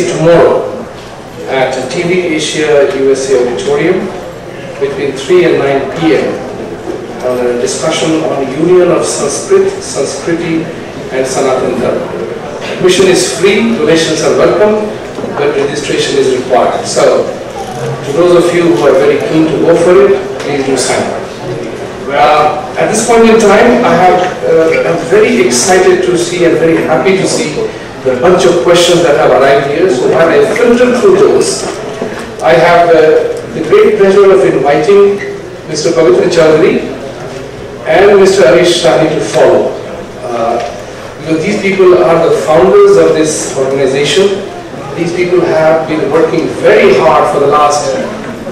tomorrow at TV Asia USA Auditorium between 3 and 9 p.m. on a discussion on union of Sanskrit, Sanskriti and Sanatan Dharma. Admission is free, donations are welcome, but registration is required. So, to those of you who are very keen to go for it, please do sign up. At this point in time, I'm very excited to see and very happy to see the bunch of questions that have arrived here. So while I filter through those, I have the great pleasure of inviting Mr. Pavitra Chaudhary and Mr. Arish Shani to follow. Because these people are the founders of this organization. These people have been working very hard for the last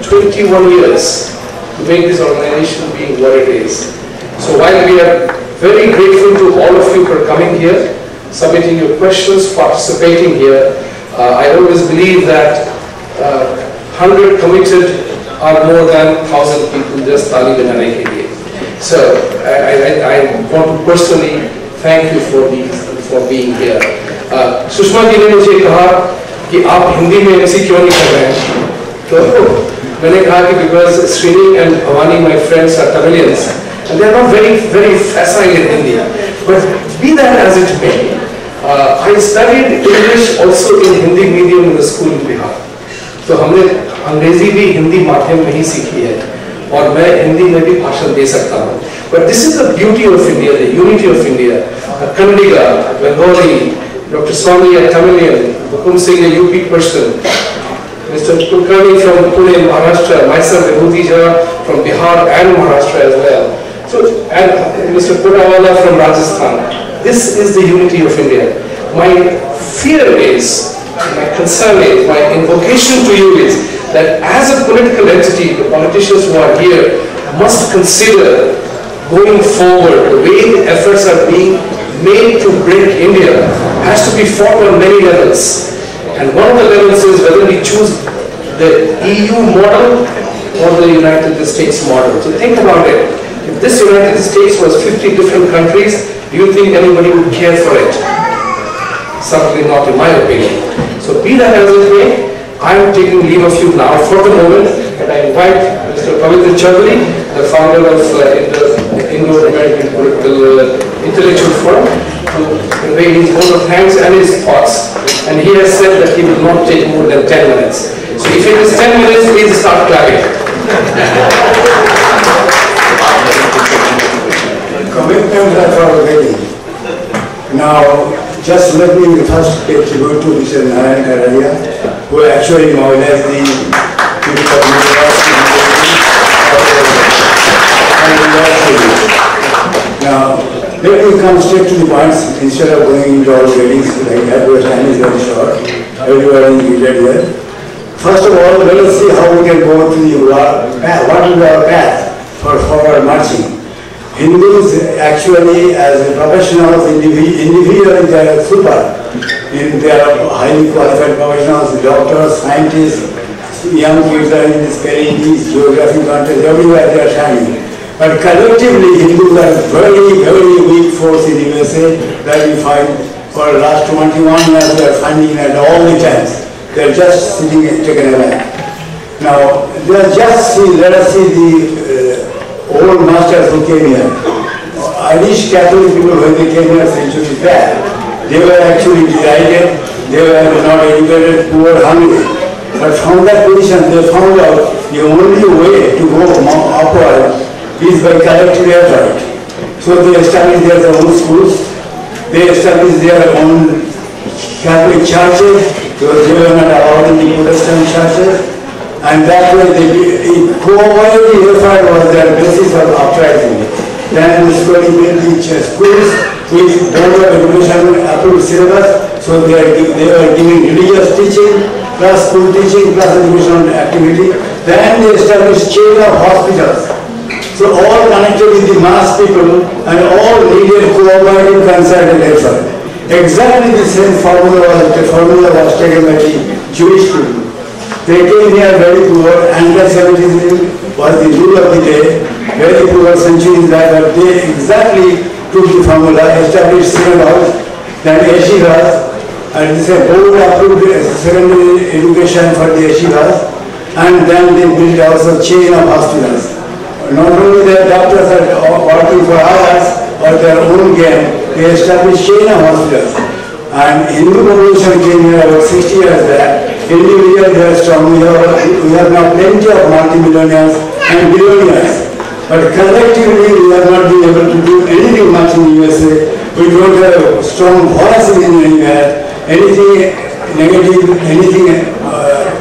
21 years to make this organization being what it is. So while we are very grateful to all of you for coming here, submitting your questions, participating here, I always believe that 100 committed are more than 1,000 people just tali banane ke liye. So I want to personally thank you for being here. Sushma ji ने मुझे कहा कि आप हिंदी में MC क्यों नहीं कर रहे हैं? तो मैंने कहा कि because Srini and Bhavani, my friends, are Tamilians and they are not very facile in Hindi. But be that as it may, I studied English also in Hindi medium in the school in Bihar. तो हमने अंग्रेजी भी हिंदी माध्यम में ही सीखी है और मैं हिंदी में भी भाषण दे सकता हूँ. But this is the beauty of India, the unity of India. Kannadiga, Bengali, Dr. Swami, a Tamilian, Hukum Singh, a UP person, Mr. Kulkarni from Pune, Maharashtra, myself, Vibhuti Jha from Bihar and Maharashtra as well. So, and Mr. Purnawala from Rajasthan. This is the unity of India. My fear is, my concern is, my invocation to you is that as a political entity, the politicians who are here must consider going forward, the way the efforts are being made to break India has to be fought on many levels. And one of the levels is whether we choose the EU model or the United States model. So think about it. If this United States was 50 different countries, do you think anybody would care for it? Certainly not, in my opinion. So be that as it may, I am taking leave of you now for the moment, and I invite Mr. Pavitra Chaudhary, the founder of Indo-American Political Intellectual Forum, to convey his vote of thanks and his thoughts. And he has said that he will not take more than 10 minutes. So if it is 10 minutes, please start clapping. Commitment that are ready. Now, just let me first pay tribute to Mr. Narayan Kararia, who actually mobilized the people of Now, let me come straight to the points instead of going into all readings like that, where time is very short. Everybody is needed here. First of all, let us see how we can go to the path. What is our path for forward marching? Hindus actually, as professionals, individually they are super. They are highly qualified professionals, doctors, scientists, young kids are in this peries, geography contest, everywhere they are shining. But collectively, Hindus are very weak force in USA that we find for the last 21 years we are finding at all the times. They are just sitting and taken away. Now, let us see the old masters who came here. Irish Catholic people, when they came here centuries back, they were actually divided, they were not educated, poor, hungry. But from that position, they found out the only way to go upward is by collective effort. So they established their own schools, they established their own Catholic churches, because they were not allowed in the Protestant churches. And that way, cooperative effort was their basis of uprising. Then slowly built the schools with Board of Education approved syllabus, so they were giving religious teaching, plus school teaching, plus educational activity. Then they established chain of hospitals. So all connected with the mass people and all needed cooperative concerted effort. Exactly the same formula was taken by the Jewish people. They came here very poor, anti-Semitism was the rule of the day, very poor centuries back, but they exactly took the formula, established synagogues, then yeshivas, and it's a board approved secondary education for the yeshivas, and then they built also chain of hospitals. Not only that doctors are working for others or their own game, they established chain of hospitals. And Hindu population came here about 60 years back. Individually they are strong. We have now plenty of multi-millionaires and billionaires. But collectively we have not been able to do anything much in the USA. We don't have a strong voice in anywhere. Anything negative, anything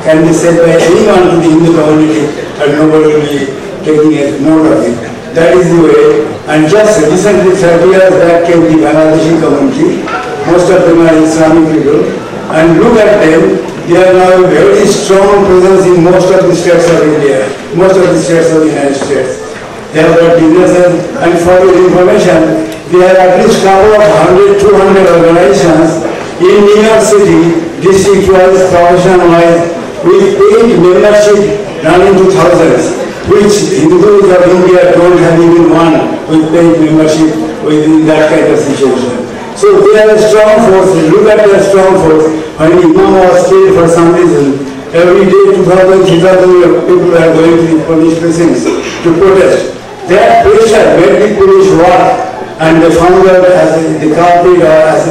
can be said by anyone to the Hindu community, and nobody will be taking a note of it. That is the way. And just recently, 30 years back, came the Bangladeshi community. Most of them are Islamic people. And look at them. They are now a very strong presence in most of the states of India, most of the states of the United States. They have got businesses, and for your information, they have at least couple of 100, 200 organizations in New York City, district-wise, profession-wise, with paid membership running to thousands, which Hindus of India don't have even one with paid membership within that kind of situation. So they are a strong force. Look at their strong force. When Imam was killed for some reason, every day 2,000, 3,000 people are going to the police precincts to protest. That pressure made the police work, and they found out as the culprit or as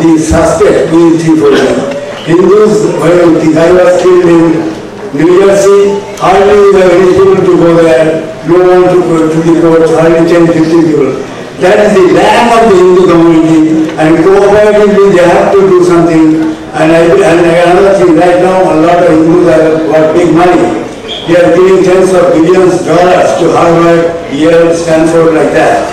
the suspect who is for them. Hindus, when the guy was killed in New Jersey, hardly there were any people to go there, no one to go to the court, hardly 10, 15 people. That is the lack of the Hindu community, and cooperatively they have to do something. And another thing, right now a lot of Hindus have got big money. They are giving tens of billions of dollars to Harvard, Yale, Stanford, like that.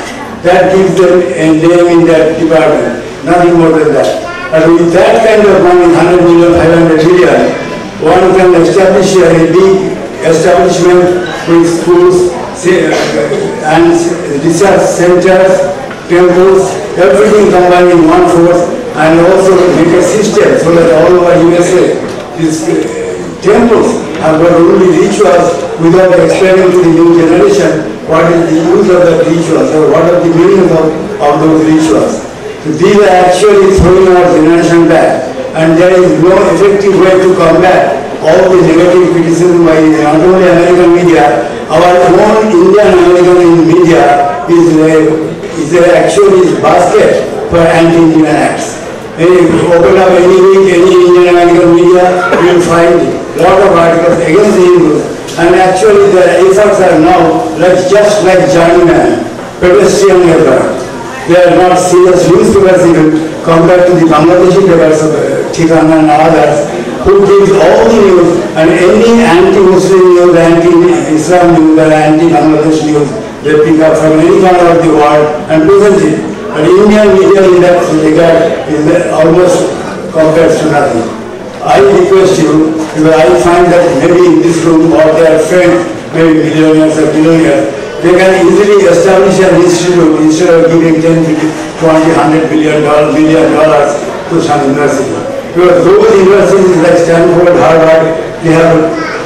That gives them a name in that department, nothing more than that. And with that kind of money, 100 million, 500 million, one can establish a big establishment with schools and research centers, temples, everything combined in one force, and also make a system so that all over USA, these temples have got only rituals without explaining to the new generation what is the use of the rituals or what are the meanings of those rituals. So these are actually throwing our generation back, and there is no effective way to combat all the negative criticism by not only American media. Our own Indian American media is actually a basket for anti-Indian acts. If you open up any week, any Indian American media, you will find a lot of articles against the Hindus. And actually their efforts are now just like journeyman, pedestrian labor. They are not serious newspapers even compared to the Bangladeshi papers of Tikana and others, who gives all the news, and any anti-Muslim news, anti-Islam news, or anti-Bangladesh news, they pick up from any corner of the world and present it. But Indian media in that regard is almost compared to nothing. I request you, because I find that maybe in this room or their friends, maybe millionaires or billionaires, they can easily establish an institute instead of giving 10, 20, $100 billion to some university. Because those universities like Stanford, Harvard, they have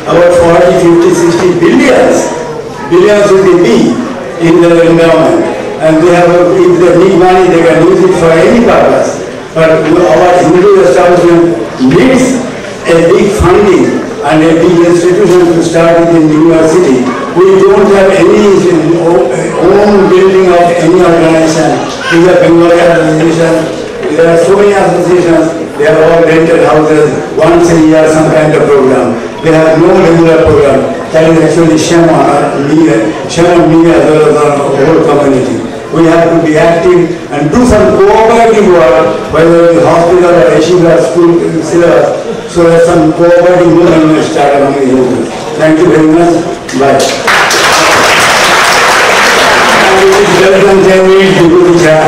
about 40, 50, 60 billions with a B in their endowment. And they have, if they need money, they can use it for any purpose. But our Hindu establishment needs a big funding and a big institution to start with in New York City. We don't have any own building of any organization. We have Bengali organization. There are so many associations. They have all rented houses once a year, some kind of program. They have no regular program. That is actually shame on me as well as our whole community. We have to be active and do some cooperative work, whether it's hospital or yeshiva, school, syllabus, so that some cooperative movement will start among the Hindus. Thank you very much. Bye. Less than 10 minutes to do the chat.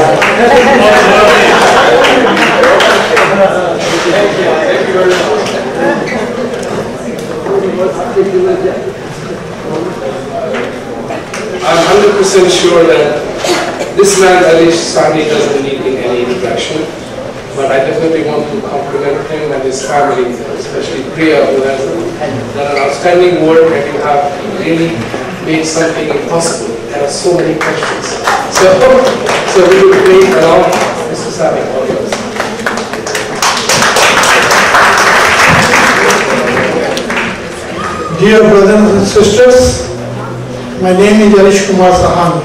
I'm 100% sure that this man, Ali Sani, doesn't need any introduction, but I definitely want to compliment him and his family, especially Priya, who has done an outstanding work, and you have really made something impossible. There are so many questions. So we will play along. Mr. Sani, all yours. Dear brothers and sisters, my name is Arish Kumar Sahani.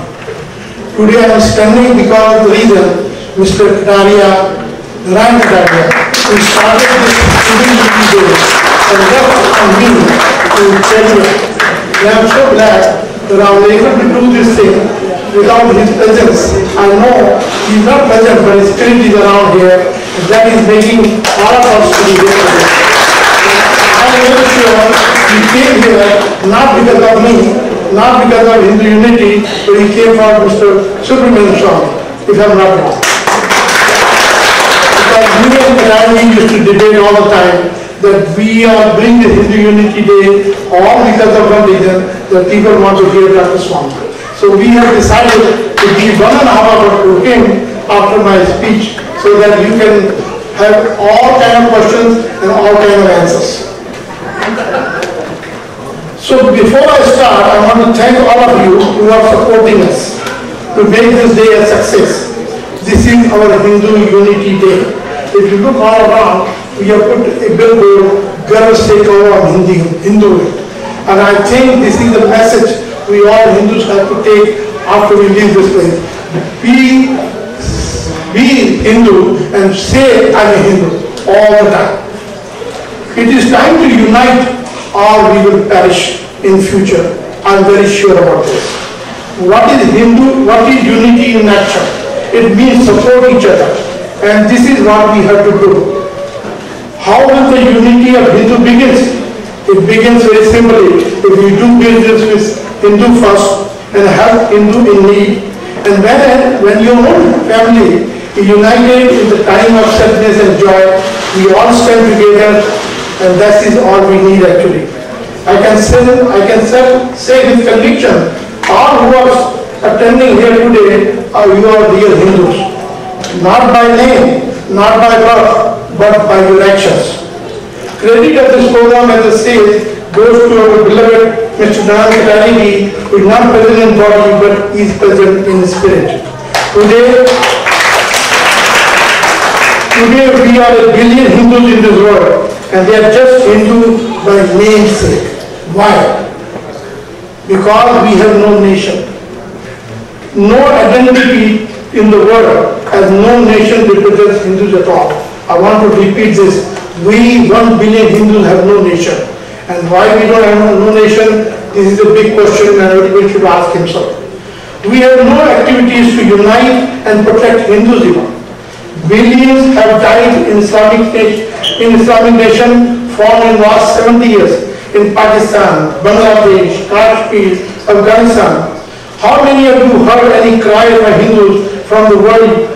Today I am standing because of the reason Mr. Kataria, Narayan Kataria, who started this Indian Unity Day and left on me to tell you. I am so glad that I was able to do this thing without his presence. I know he is not present, but his spirit is around here, and that is making all of us to be here today. I am very sure he came here not because of me, not because of Hindu unity, but he came from Mr. Subramanian Swami, if I am not wrong. Because me and Karani used to debate all the time that we are doing the Hindu Unity Day all because of one reason, that people want to hear Dr. Swami. So we have decided to give 1.5 hours to him after my speech so that you can have all kind of questions and all kind of answers. So before I start, I want to thank all of you who are supporting us to make this day a success. This is our Hindu Unity Day. If you look all around, we have put a billboard, Garv Se Kaho Hum Hindu. And I think this is the message we all Hindus have to take after we leave this place. Be Hindu and say I'm a Hindu all the time. It is time to unite or we will perish in future. I'm very sure about this. What is Hindu? What is unity in action? It means support each other. And this is what we have to do. How will the unity of Hindu begins? It begins very simply. If we do business with Hindu first and help Hindu in need. And when your own family is united in the time of sadness and joy, we all stand together, and that is all we need actually. I can say with conviction, all who are attending here today you are real Hindus. Not by name, not by birth, but by your actions. Credit of this program, as I said, goes to our beloved Mr. Narayan Kataria, who is not present in body, but he is present in spirit. Today we are a billion Hindus in this world, and they are just Hindu by namesake. Why? Because we have no nation. No identity in the world, as no nation represents Hindus at all. I want to repeat this. We 1 billion Hindus have no nation. And why we don't have no nation, this is a big question and everybody should ask himself. We have no activities to unite and protect Hinduism. Billions have died in Islamic nation formed in the last 70 years in Pakistan, Bangladesh, Kashmir, Afghanistan. How many of you heard any cry by Hindus from the world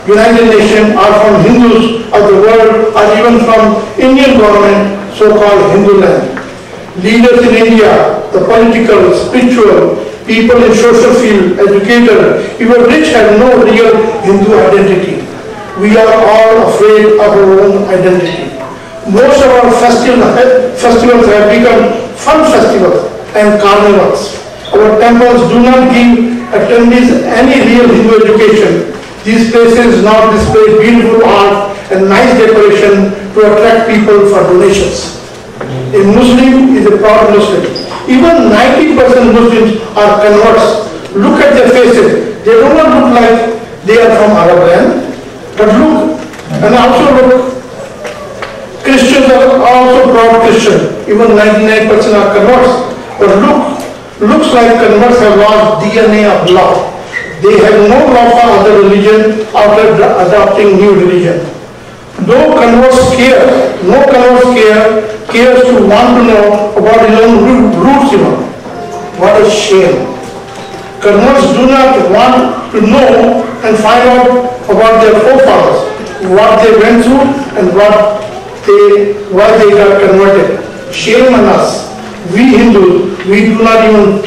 United Nations or from Hindus of the world or even from Indian government, so-called Hindu land? Leaders in India, the political, spiritual, people in social field, educators, even rich have no real Hindu identity. We are all afraid of our own identity. Most of our festivals have become fun festivals and carnivals. Our temples do not give attendees any real Hindu education. These places now display beautiful art and nice decoration to attract people for donations. A Muslim is a proud Muslim. Even 90% Muslims are converts. Look at their faces. They do not look like they are from Arab land. But look, and also look, Christians are also proud Christian. Even 99% are converts. But looks like converts have lost DNA of love. They have no love for other religion after adopting new religion. No converts cares to want to know about his own roots even. What a shame. Converts do not want to know and find out about their forefathers, what they went through and why they got converted. Shame on us. We Hindus, we do not even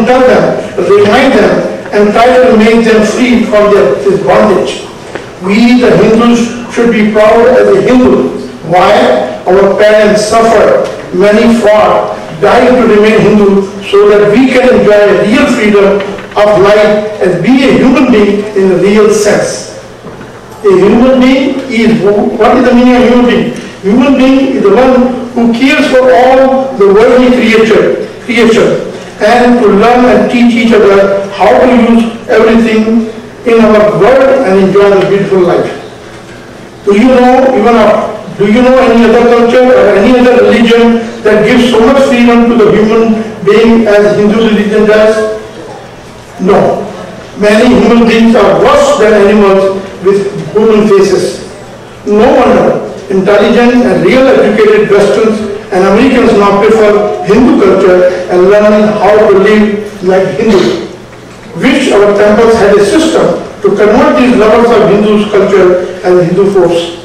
tell them, remind them, and try to make them free from this bondage. We, the Hindus, should be proud as a Hindu. Why? Our parents suffered, many fought, died to remain Hindu so that we can enjoy real freedom of life and be a human being in the real sense. A human being is, what is the meaning of human being? Human being is the one who cares for all the worldly creation, and to learn and teach each other how to use everything in our world and enjoy the beautiful life. Do you know any other culture or any other religion that gives so much freedom to the human being as Hindu religion does? No. Many human beings are worse than animals with human faces. No wonder intelligent and real educated Westerns and Americans now prefer Hindu culture and learning how to live like Hindus. Wish our temples had a system to convert these lovers of Hindu culture and Hindu force.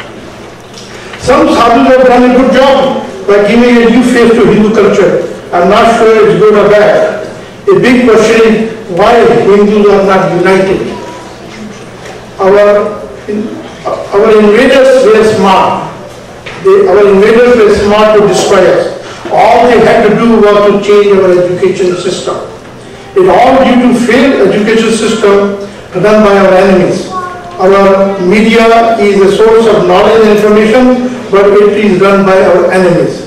Some sadhus have done a good job by giving a new face to Hindu culture. I'm not sure it's good or bad. A big question is why Hindus are not united. Our invaders were smart. Our invaders were smart to destroy us. All they had to do was to change our education system. It all due to failed education system run by our enemies. Our media is a source of knowledge and information, but it is run by our enemies.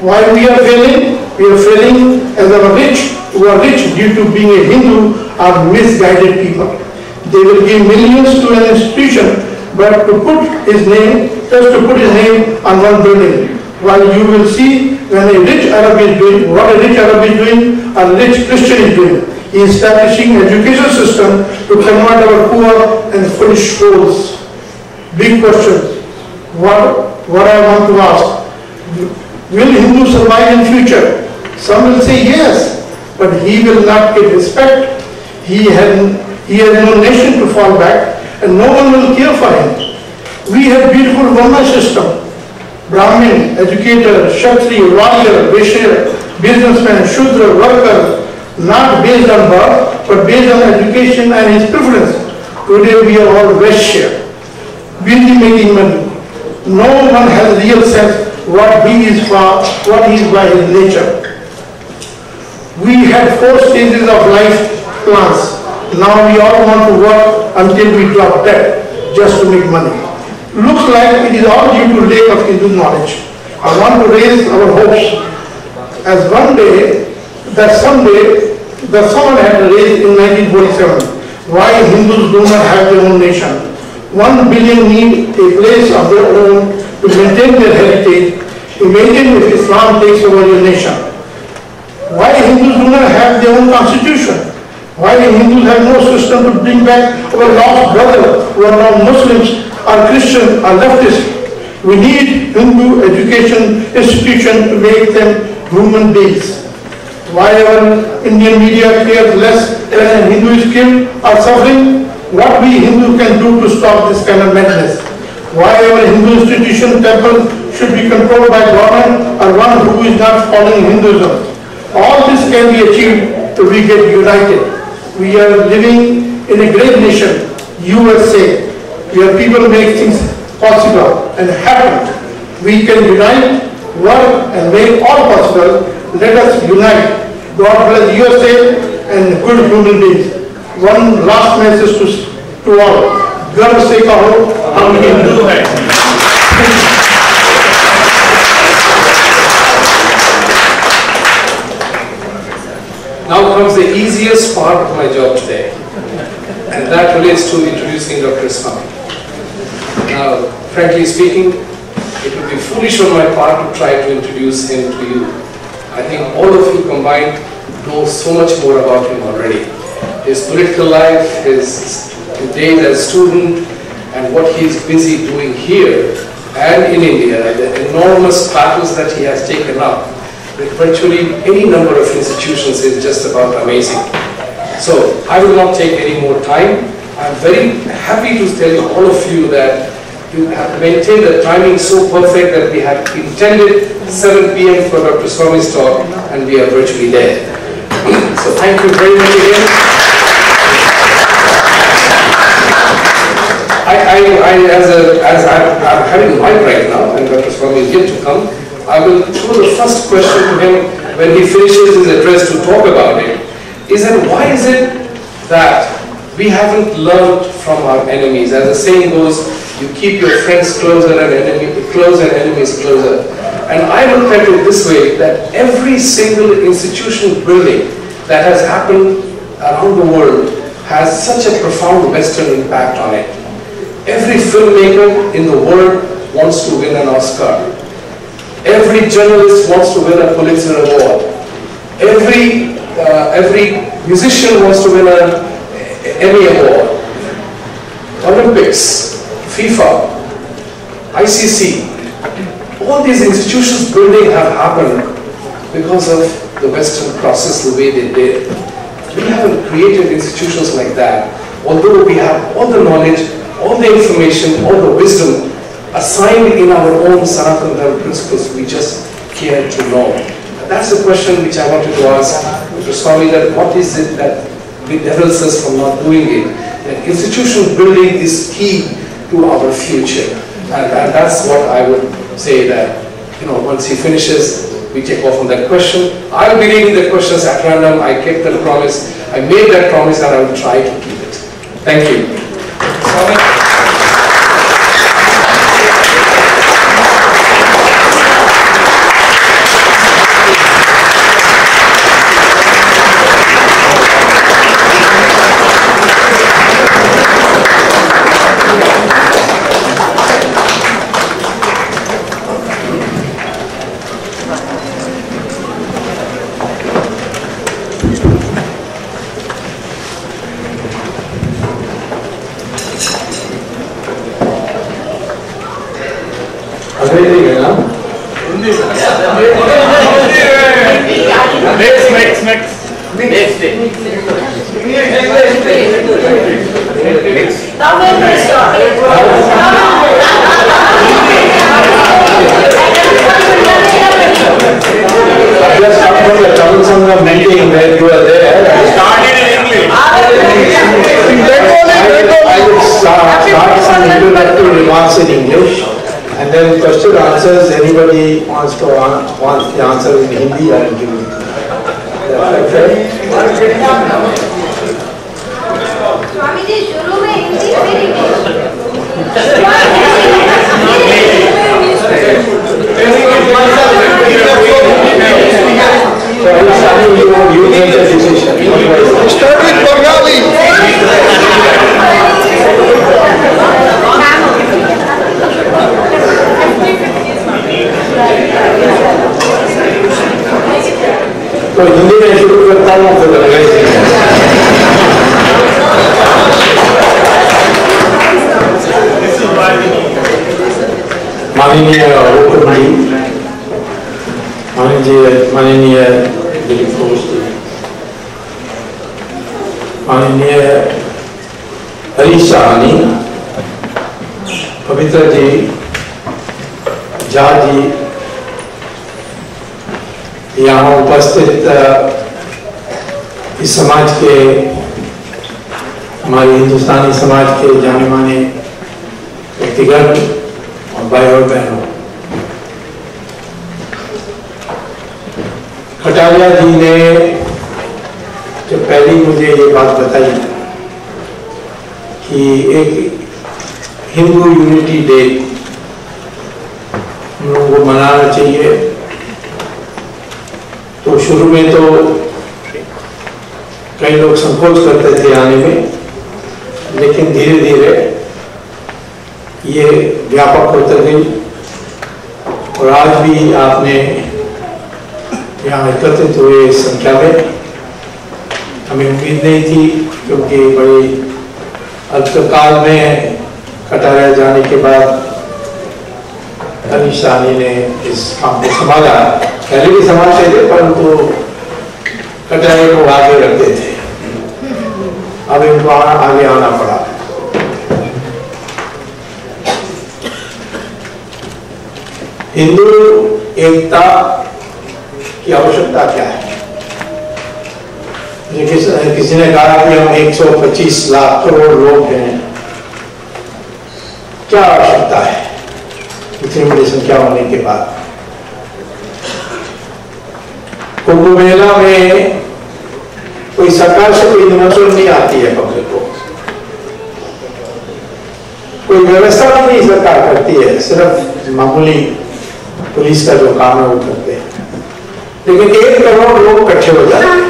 Why we are failing? We are failing as our rich, who are rich due to being a Hindu, are misguided people. They will give millions to an institution, but to put his name, just to put his name on one building. While you will see when a rich Arab is doing, what a rich Arab is doing, a rich Christian is doing. He is establishing an education system to convert our poor and foolish souls. Big questions. What I want to ask, will Hindu survive in future? Some will say yes, but he will not get respect. He has no nation to fall back, and no one will care for him. We have beautiful Varna system. Brahmin, educator, Kshatriya, warrior, Vaishya, businessman, Shudra, worker, not based on birth, but based on education and his preference. Today we are all Vaishya, busy making money. No one has real sense what he is for, what he is by his nature. We had 4 stages of life plans. Now we all want to work until we drop dead just to make money. Looks like it is all due to lack of Hindu knowledge. I want to raise our hopes as someone had raised in 1947. Why Hindus do not have their own nation? 1 billion need a place of their own to maintain their heritage. Imagine if Islam takes over your nation. Why Hindus do not have their own constitution? Why Hindus have no system to bring back our lost brothers who are now Muslims, or Christian, or leftist? We need Hindu education institution to make them human beings. Why our Indian media cares less when a Hindu is killed or suffering? What we Hindu can do to stop this kind of madness? Why our Hindu institution temple should be controlled by government or one who is not following Hinduism? All this can be achieved if we get united. We are living in a great nation, USA, where people make things possible and happen. We can unite, work and make all possible. Let us unite. God bless USA and good human beings. One last message to all. गर्व से कहो हम हिंदू हैं. Now comes the easiest part of my job today, and that relates to introducing Dr. Swami. Now, frankly speaking, it would be foolish on my part to try to introduce him to you. I think all of you combined know so much more about him already. His political life, his days as student, and what he is busy doing here and in India, the enormous battles that he has taken up with virtually any number of institutions is just about amazing. So I will not take any more time. I'm very happy to tell you, all of you, that you have maintained the timing so perfect that we had intended 7 p.m. for Dr. Swami's talk, and we are virtually there. So thank you very much again. As I'm having a mic right now, and Dr. Swami is yet to come, I will throw the first question to him when he finishes his address to talk about it, is that why is it that we haven't learned from our enemies? As the saying goes, You keep your friends closer and enemies closer. And I look at it this way, that every single institutional building that has happened around the world has such a profound Western impact on it. Every filmmaker in the world wants to win an Oscar. Every journalist wants to win a Pulitzer Award. Every musician wants to win an Emmy Award. Olympics, FIFA, ICC, all these institutions building have happened because of the Western process, the way they did. We haven't created institutions like that, although we have all the knowledge, all the information, all the wisdom assigned in our own Sanatana Dharma principles. We just care to know. That's the question which I wanted to ask Mr. Swami, that what is it that bedevils us from not doing it? That institution building is key to our future. And that's what I would say, that, once he finishes, we take off on that question. I will be reading the questions at random. I kept that promise. I made that promise, and I will try to keep it. Thank you. Anybody wants the answer in Hindi, I will give it. Swami ji शुरू में हिंदी फिर you make the decision. Start with Bengali. तो हिंदी में शुरू करता हूँ, फिर अंग्रेजी में। माननीय मुख्यमंत्री, माननीय दिलीप घोष जी, माननीय हरीश साहनी, पवित्र जी, झा जी, यहाँ उपस्थित इस समाज के, हमारे हिंदुस्तानी समाज के जाने माने व्यक्तिगत और भाई और बहनों, कटारिया जी ने जब पहली मुझे ये बात बताई कि एक हिंदू यूनिटी डे हम लोगों को मनाना चाहिए, तो शुरू में तो कई लोग संकोच करते थे आने में, लेकिन धीरे धीरे ये व्यापक होते गई और आज भी आपने यहाँ एकत्रित हुए इस संख्या में, हमें उम्मीद नहीं थी, क्योंकि बड़ी अल्पकाल में कटारिया जाने के बाद हरीश साहनी ने इस काम को संभाला। पहले भी संभालते थे, परंतु कटारिया को आगे रखते थे, अब इनको आगे आना पड़ा। हिंदू एकता की आवश्यकता क्या है? किसी ने कहा कि हम 125 लाख करोड़ लोग हैं, क्या आवश्यकता है इतनी बड़ी संख्या होने के बाद? कुंभ मेला में कोई सरकार से कोई निमंत्रण नहीं आती है पब्लिक को, कोई व्यवस्था भी नहीं सरकार करती है, सिर्फ मामूली पुलिस का जो काम है वो करते हैं। लेकिन 1 करोड़ लोग इकट्ठे हो जाते हैं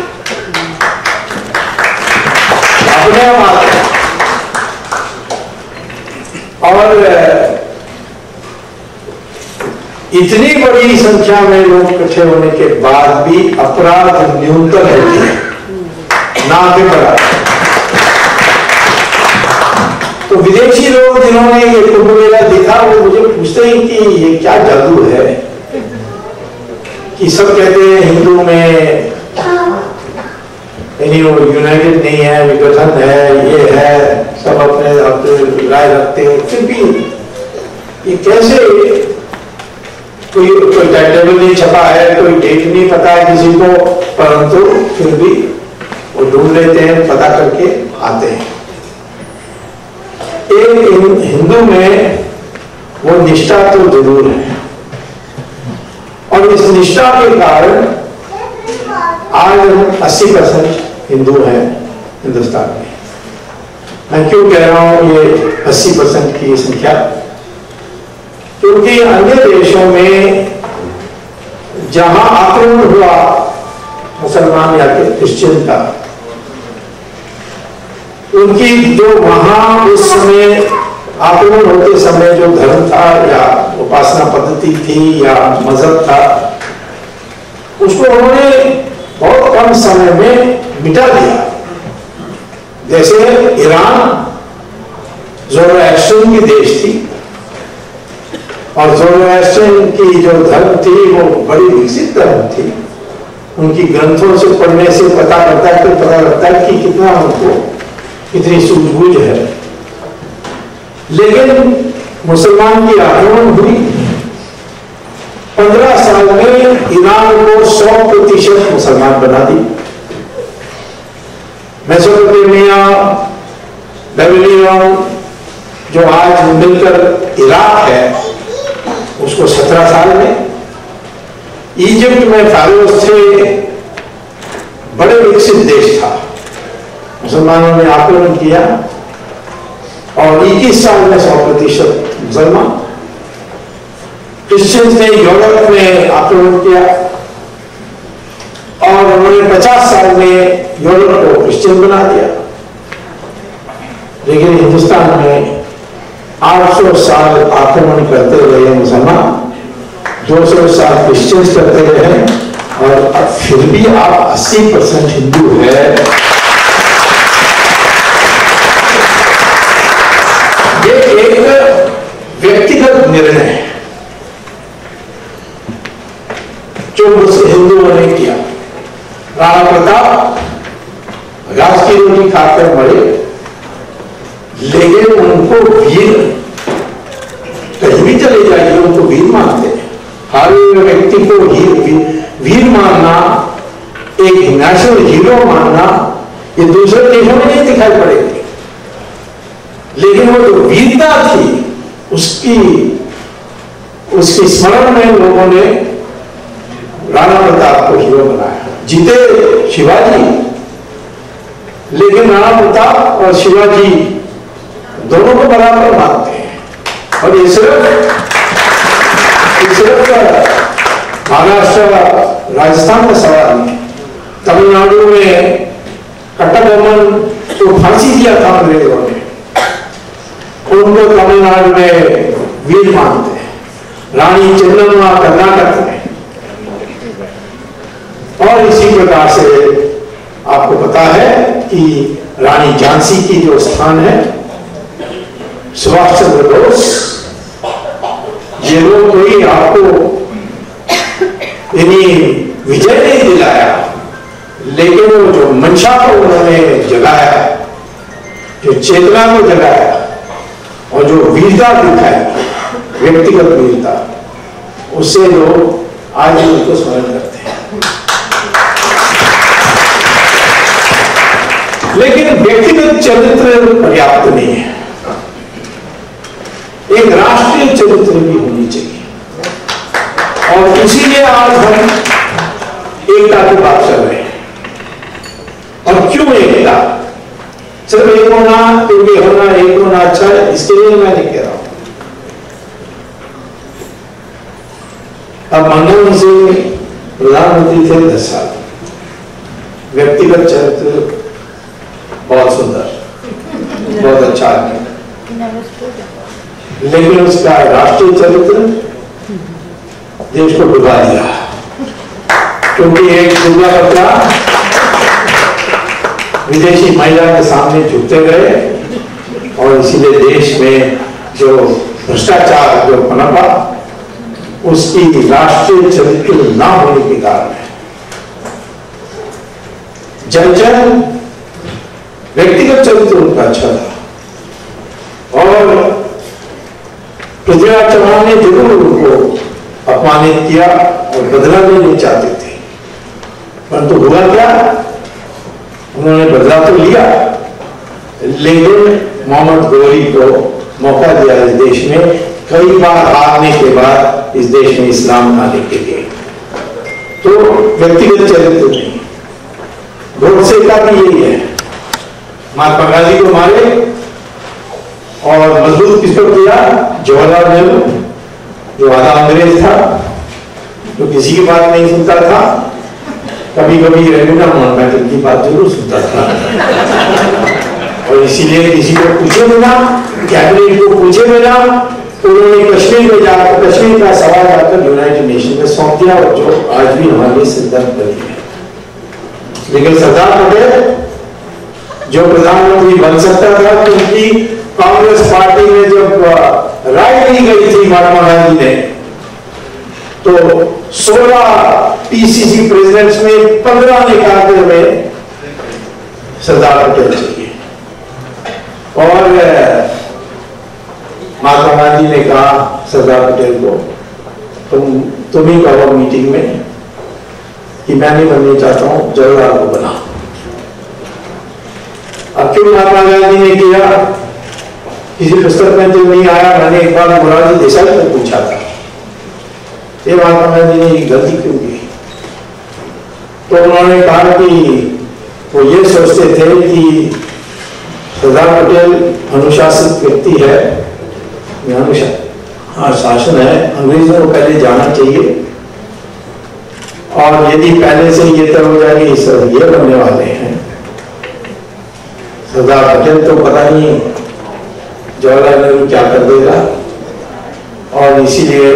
अपने आप, और इतनी बड़ी संख्या में लोग इकट्ठे होने के बाद भी अपराध न्यूनतम होते हैं, ना के बराबर। तो विदेशी लोग जिन्होंने ये कुंभ मेला देखा वो मुझे पूछते हैं कि ये क्या जादू है, कि सब कहते हैं हिंदू में वो यूनाइटेड नहीं है, विघटन है, ये है, सब अपने अपने राय रखते हैं, फिर भी ये कैसे, कोई टाइम टेबल नहीं छपा है, कोई डेट नहीं पता है किसी को, परंतु फिर भी वो ढूंढ लेते हैं, पता करके आते हैं। एक हिंदू में वो निष्ठा तो जरूर है, और इस निष्ठा के कारण आज 80% हिंदू हैं हिंदुस्तान में। मैं क्यों कह रहा हूं ये 80% की संख्या, क्योंकि अन्य देशों में जहां आक्रमण हुआ मुसलमान या क्रिश्चियन का, उनकी जो वहां उस समय आक्रमण होते समय जो धर्म था या उपासना पद्धति थी या मजहब था, उसको उन्होंने बहुत कम समय में मिटा दिया। जैसे ईरान ज़ोरास्ट्रियन की देश थी, और ज़ोरास्ट्रियन की जो धर्म थी वो बड़ी विकसित धर्म थी। उनकी ग्रंथों से पढ़ने से पता लगता है कि कितना उनको कितनी सूझबूझ है। लेकिन मुसलमान की आक्रमण हुई, 15 साल में ईरान को 100% मुसलमान बना दी। मेसोपोटामिया, बेबीलोन जो आज मिलकर इराक है, उसको 17 साल में। इजिप्ट में फारोस थे, बड़े विकसित देश था, मुसलमानों ने आक्रमण किया और 21 साल में 100% मुसलमान। क्रिश्चियंस ने यूरोप में आक्रमण किया और उन्होंने 50 साल में यूरोप को क्रिश्चियन बना दिया। लेकिन हिंदुस्तान में 800 साल आक्रमण करते रहे मुसलमान, 200 साल क्रिश्चियंस करते रहे, और अब फिर भी आप 80% हिंदू है। ये एक व्यक्तिगत निर्णय है जो हिंदुओं ने किया। राणा प्रताप घास की रोटी खाकर मरे, लेकिन उनको वीर, कहीं भी चले जाइए उनको वीर मानते हैं। हर व्यक्ति को वीर मानना, एक नेशनल हीरो मानना, ये दूसरे देशों में नहीं दिखाई पड़ेगी। लेकिन वो जो वीरता थी उसकी स्मरण में लोगों ने राणा प्रताप को हीरो बनाया। जीते शिवाजी, लेकिन राणा प्रताप और शिवाजी दोनों को बराबर मानते हैं। और ये सिर्फ महाराष्ट्र राजस्थान का सवाल नहीं। तमिलनाडु में कट्टाबोमन को फांसी दिया था अंग्रेजों ने, उनको तमिलनाडु में वीर मानते हैं। रानी चेन्नम्मा कर्नाटक में, और इसी प्रकार से आपको पता है कि रानी झांसी की जो स्थान है, सुभाष चंद्र बोस, ये लोग कोई आपको विजय नहीं दिलाया, लेकिन वो जो मंशा को उन्होंने जगाया, जो चेतना को जगाया और जो वीरता दिखाई, व्यक्तिगत वीरता, उससे लोग आज उनको स्मरण करते हैं। लेकिन व्यक्तिगत चरित्र पर्याप्त नहीं है, एक राष्ट्रीय चरित्र भी होनी चाहिए। और इसीलिए आज हम एकता की बात कर रहे हैं। और क्यों एकता? सिर्फ एक होना, क्योंकि होना एक होना अच्छा है इसके लिए मैं नहीं कह रहा हूं। अब मनमोहन सिंह प्रधानमंत्री थे 10 साल, व्यक्तिगत चरित्र बहुत सुंदर, बहुत अच्छा आदमी, लेकिन उसका राष्ट्रीय चरित्र देश को डुबा दिया, क्योंकि एक दुबला पतला विदेशी महिला के सामने झुकते गए और इसीलिए देश में जो भ्रष्टाचार जो पनपा उसकी राष्ट्रीय चरित्र ना होने के कारण है। जन व्यक्तिगत चरित्र उनका अच्छा था और पृथ्वीराज चौहान ने जरूर उनको अपमानित किया और बदला लेना चाहते थे, परंतु हुआ क्या, उन्होंने बदला तो लिया, लेकिन मोहम्मद गौरी को मौका दिया इस देश में, कई बार हारने के बाद इस देश में इस्लाम लाने के लिए। तो व्यक्तिगत चरित्र नहीं, गोडसे का भी यही है, महात्मा गांधी को मारे और मजबूत किसको किया, जवाहरलाल नेहरू, जो आधा अंग्रेज था, जो किसी की बात नहीं सुनता था, कभी कभी रेगुलर माउंटबैटन की बात जरूर सुनता था और इसीलिए किसी को पूछे बिना, कैबिनेट को पूछे बिना उन्होंने कश्मीर में जाकर कश्मीर का सवाल जाकर यूनाइटेड नेशन में सौंप दिया और जो आज भी हमारे सिद्धांत बनी है। लेकिन सरदार पटेल जो प्रधानमंत्री बन सकता था, क्योंकि कांग्रेस पार्टी में जब राय ली गई थी महात्मा गांधी ने, तो 16 पीसीसी प्रेसिडेंट्स में 15 निकालते हुए सरदार पटेल चाहिए और महात्मा गांधी ने कहा सरदार पटेल को, तुम ही कहो मीटिंग में कि मैं नहीं बनना चाहता हूं, जवाहरलाल को बना। अब क्यों महात्मा गांधी ने किया, किसी पुस्तक में तो नहीं आया, मैंने एक बार मोरारजी देसाई को पूछा था, ये महात्मा गांधी ने गलती क्यों की, तो उन्होंने कहा कि वो ये सोचते थे कि सरदार पटेल अनुशासित व्यक्ति है, शासन है, अंग्रेजों को पहले जाना चाहिए और यदि पहले से ये तय हो जाए कि सर ये बनने वाले हैं, सरदार पटेल तो पता नहीं जवाहरलाल नेहरू क्या कर देगा और इसीलिए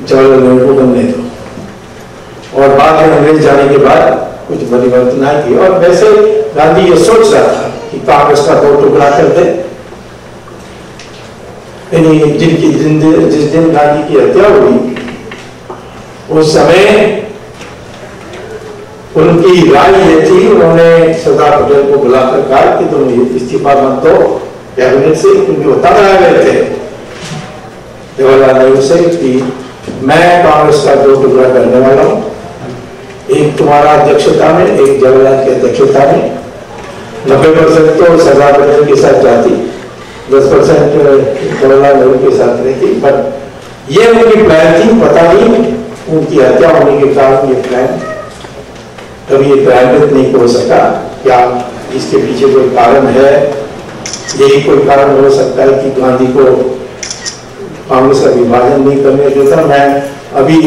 जवाहरलाल नेहरू को बनने दो और बाद में अंग्रेज जाने के बाद कुछ परिवर्तन की। और वैसे गांधी ये सोच रहा था कि कांग्रेस का 2 टुकड़ा कर दे, जिस दिन गांधी की हत्या हुई उस समय उनकी राय ये थी, उन्होंने सरदार पटेल को बुलाकर कहा कि तुम इस्तीफा मत दो कैबिनेट से, क्योंकि वो तब आ गए थे जवाहरलाल नेहरू से कि मैं कांग्रेस का 2 टुकड़ा करने वाला हूं, एक तुम्हारा अध्यक्षता में, एक जवाहरलाल की अध्यक्षता में, 90% तो सरदार पटेल के साथ जाती, 10% जवाहरलाल नेहरू के साथ रहती, बट ये उनकी प्लान थी, पता नहीं उनकी हत्या होने के कारण ये प्लान कभी ये क्रियान्वित नहीं हो सका। क्या इसके पीछे कोई कारण है, यही कोई कारण हो सकता है कि गांधी को कांग्रेस का विभाजन नहीं करने देता। मैं अभी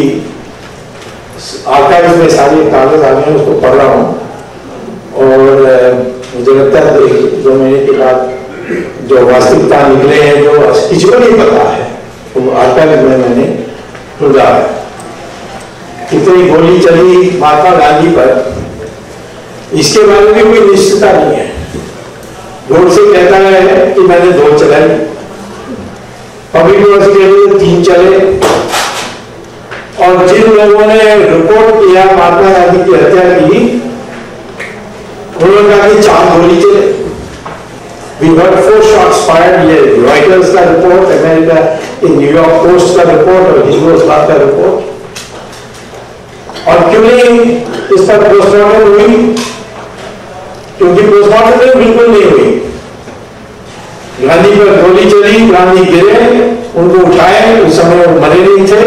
आर्काइव में सारे कागज आ गए, उसको पढ़ रहा हूँ और मुझे लगता है 2 महीने के बाद जो वास्तविकता निकले हैं, जो किसी को नहीं पता है, वो आर्काइव में मैंने ढूंढा है। कितनी गोली चली महात्मा गांधी पर, इसके बारे में कोई निश्चितता नहीं है। गोडसे कहता है कि मैंने 2 चलाई, पब्लिक यूनिवर्सिटी के लिए 3 चले और जिन लोगों ने रिपोर्ट किया महात्मा गांधी की हत्या की, उन्होंने कहा कि 4 गोली चले। We got 4 shots fired, ये रॉयटर्स का रिपोर्ट, अमेरिका की न्यूयॉर्क पोस्ट का रिपोर्ट और हिंदुस्तान का रिपोर्ट। और क्यों नहीं इस पर पोस्टमार्टम हुई, क्योंकि पोस्टमार्टम बिल्कुल नहीं हुई। गांधी पर गोली चली, गांधी गिरे, उनको उठाए, उस समय वो मरे नहीं थे,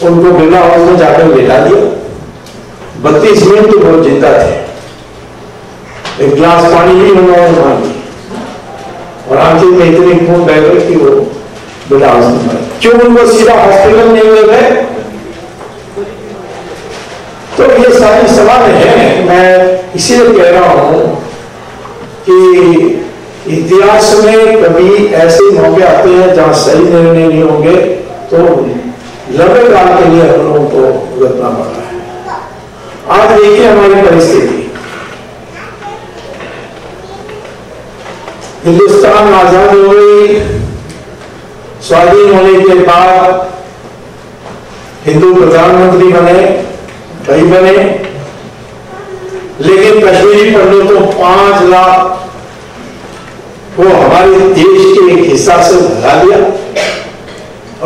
उनको बिरला हाउस में जाकर लेटा दिया। 32 मिनट तो बहुत जिंदा थे, एक गिलास पानी भी उन्होंने मांगी और आखिर में इतनी खून बह गई कि वो बेटा हॉस्पिटल, क्यों उनको सीधा हॉस्पिटल नहीं ले गए? तो ये सारी सवाल है। मैं इसीलिए कह रहा हूं कि इतिहास में कभी ऐसे मौके आते हैं जहां सही निर्णय नहीं होंगे, तो लंबे काल के लिए हम लोगों को भुगतना पड़ रहा है। आज देखिए हमारी परिस्थिति, हिंदुस्तान आजाद हो गई, स्वाधीन होने के बाद हिंदू प्रधानमंत्री बने, कई बने, लेकिन कश्मीरी पंडितों 5 लाख को हमारे देश के एक हिस्सा से भगा दिया,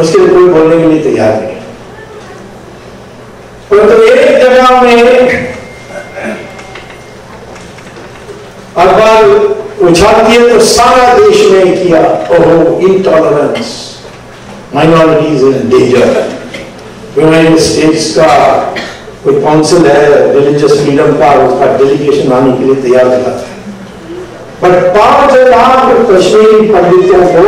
उसके लिए कोई बोलने के लिए तैयार नहीं। परंतु एक जगह में अखबार उछालती है तो सारा देश में किया, ओहो intolerance, minorities in danger. United states का कोई काउंसिल है रिलीजियस फ्रीडम का, उसका डेलीगेशन आने के लिए तैयार था, पर 5 लाख कश्मीरी पंडितों को,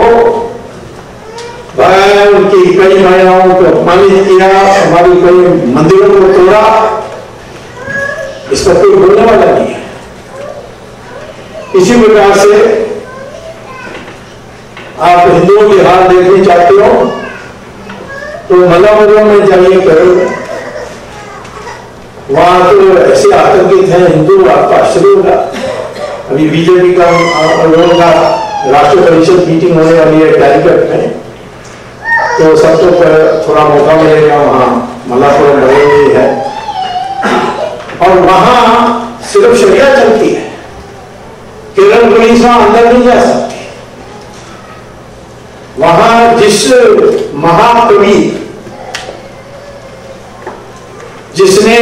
उनकी कई महिलाओं को अपमानित किया, हमारी कई मंदिरों को तोड़ा, इस पर कोई बोलने वाला नहीं है। इसी प्रकार से आप हिंदुओं के हाल देखने चाहते हो तो मल्लापुरम में जाइए करो, वहां तो ऐसे आतंकित हैं हिंदू, आपका आश्चर्य होगा। अभी बीजेपी का लोगों का राष्ट्रीय परिषद मीटिंग होने वाली है कैलकट में, तो सबको थोड़ा मौका मिलेगा, वहां मल्लापुरम बनी हुई है और वहां सिर्फ शरिया चलती है, केरल पुलिस वहां अंदर नहीं जा सकती। वहां जिस महाकवि जिसने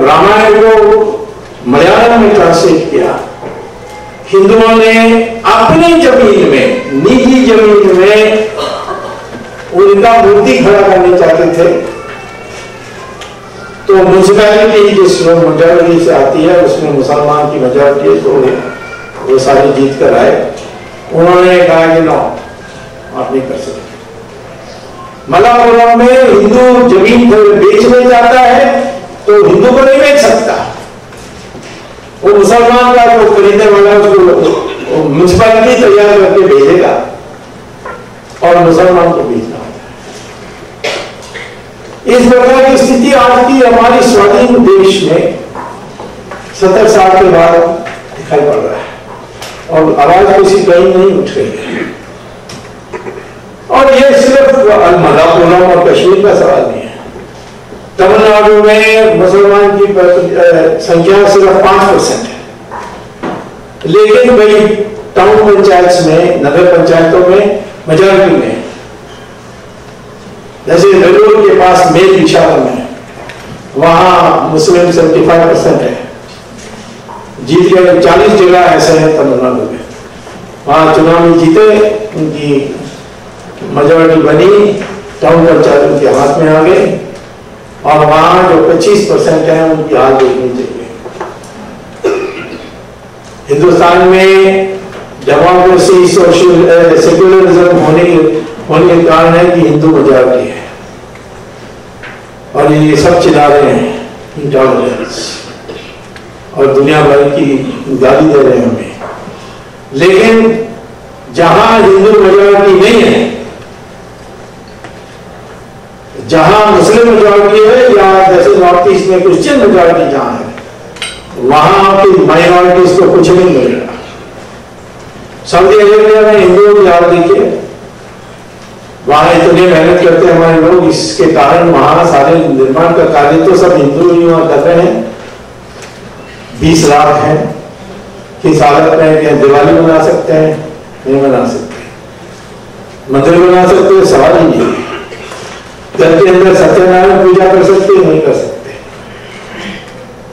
रामायण को मलयालम में ट्रांसलेट किया, हिंदुओं ने अपनी जमीन में, निजी जमीन में उनका मूर्ति खड़ा करने चाहते थे, तो म्यूनिसिपैलिटी जिस मेजॉरिटी से आती है उसमें मुसलमान की मेजॉरिटी है, तो वो सारी जीत कर आए। उन्होंने कहा कि नो, आप नहीं कर सकते। मल्लापुरम में हिंदू जमीन बेचने जाता है तो हिंदू को नहीं बेच सकता, वो मुसलमान का जो खरीदने वाला उसको म्यूनिसिपैलिटी तैयार करके भेजेगा और मुसलमान को बेचना होता है। इस प्रकार की स्थिति आज की हमारी स्वाधीन देश में 70 साल के बाद दिखाई पड़ रहा है और आवाज किसी कहीं नहीं उठ रही है। और ये सिर्फ मल्लापुरम और कश्मीर का सवाल नहीं है। तमिलनाडु में मुसलमान की संख्या सिर्फ 5% है, लेकिन भाई टाउन पंचायत में, नगर पंचायतों में मेजॉरिटी में, जैसे बेलूर के पास मेल विशाखा में, वहां मुस्लिम 75% है, जीत गए। 40 जगह ऐसे हैं तमिलनाडु में, वहां चुनाव में जीते, उनकी मेजॉरिटी बनी, टाउन पंचायत उनके हाथ में आ गए और वहां जो 25% है उनकी हाल देखनी चाहिए। हिंदुस्तान में डेमोक्रेसी, सोशल सेक्युलरिज्म होने के कारण है कि हिंदू मेजॉरिटी है और ये सब चिल्ला रहे हैं इंटॉलरेंस और दुनिया भर की गाली दे रहे हैं हमें। लेकिन जहां हिंदू मेजॉरिटी नहीं है, जहां मुस्लिम मेजॉरिटी है, या जैसे नॉर्थ ईस्ट में क्रिश्चियन मेजॉरिटी जहां है, वहां की माइनॉरिटीज को कुछ नहीं मिलेगा। सऊदी अरेबिया में हिंदुओं की हाल देखिए, वहां इतने मेहनत करते हैं हमारे लोग, इसके कारण वहां सारे निर्माण का कार्य तो सब हिंदू ही वहां कर रहे हैं। 20 लाख है, किस हालत में दिवाली मना सकते हैं? नहीं मना सकते। मंदिर बना सकते हैं? सवाल ही नहीं। घर के अंदर सत्यनारायण पूजा कर सकते हैं? नहीं कर सकते।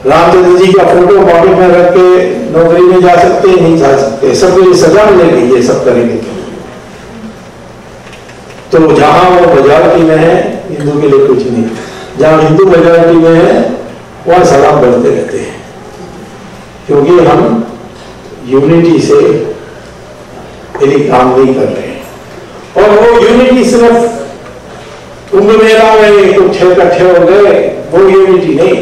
रामचंद्र जी का फोटो बॉडी में रख के नौकरी में जा सकते हैं? नहीं जा सकते। सबके लिए सजा मिलेगी ये सब करेंगे तो जहां वो मेजॉरिटी में है, हिंदू के लिए कुछ नहीं। जहां हिंदू मेजॉरिटी में है वहां सलाम बढ़ते रहते हैं, क्योंकि हम यूनिटी से यदि काम नहीं कर रहे हैं। और वो यूनिटी सिर्फ कुंभ मेला में कुछ इकट्ठे हो गए, वो यूनिटी नहीं,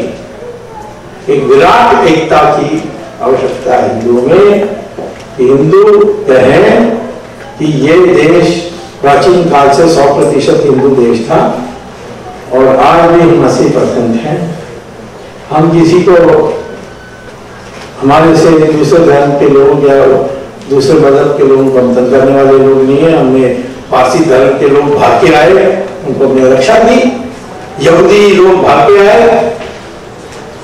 एक विराट एकता की आवश्यकता है हिंदुओं में। हिंदू कहें कि ये देश प्राचीन काल से 100% हिंदू देश था और आज भी हम 80% हैं। हम किसी को, हमारे से दूसरे धर्म के लोग या दूसरे मजहब के लोग बंधन करने वाले लोग नहीं है। हमने पारसी धर्म के लोग भाग के आए, उनको हमने रक्षा दी। यहूदी लोग भाग के आए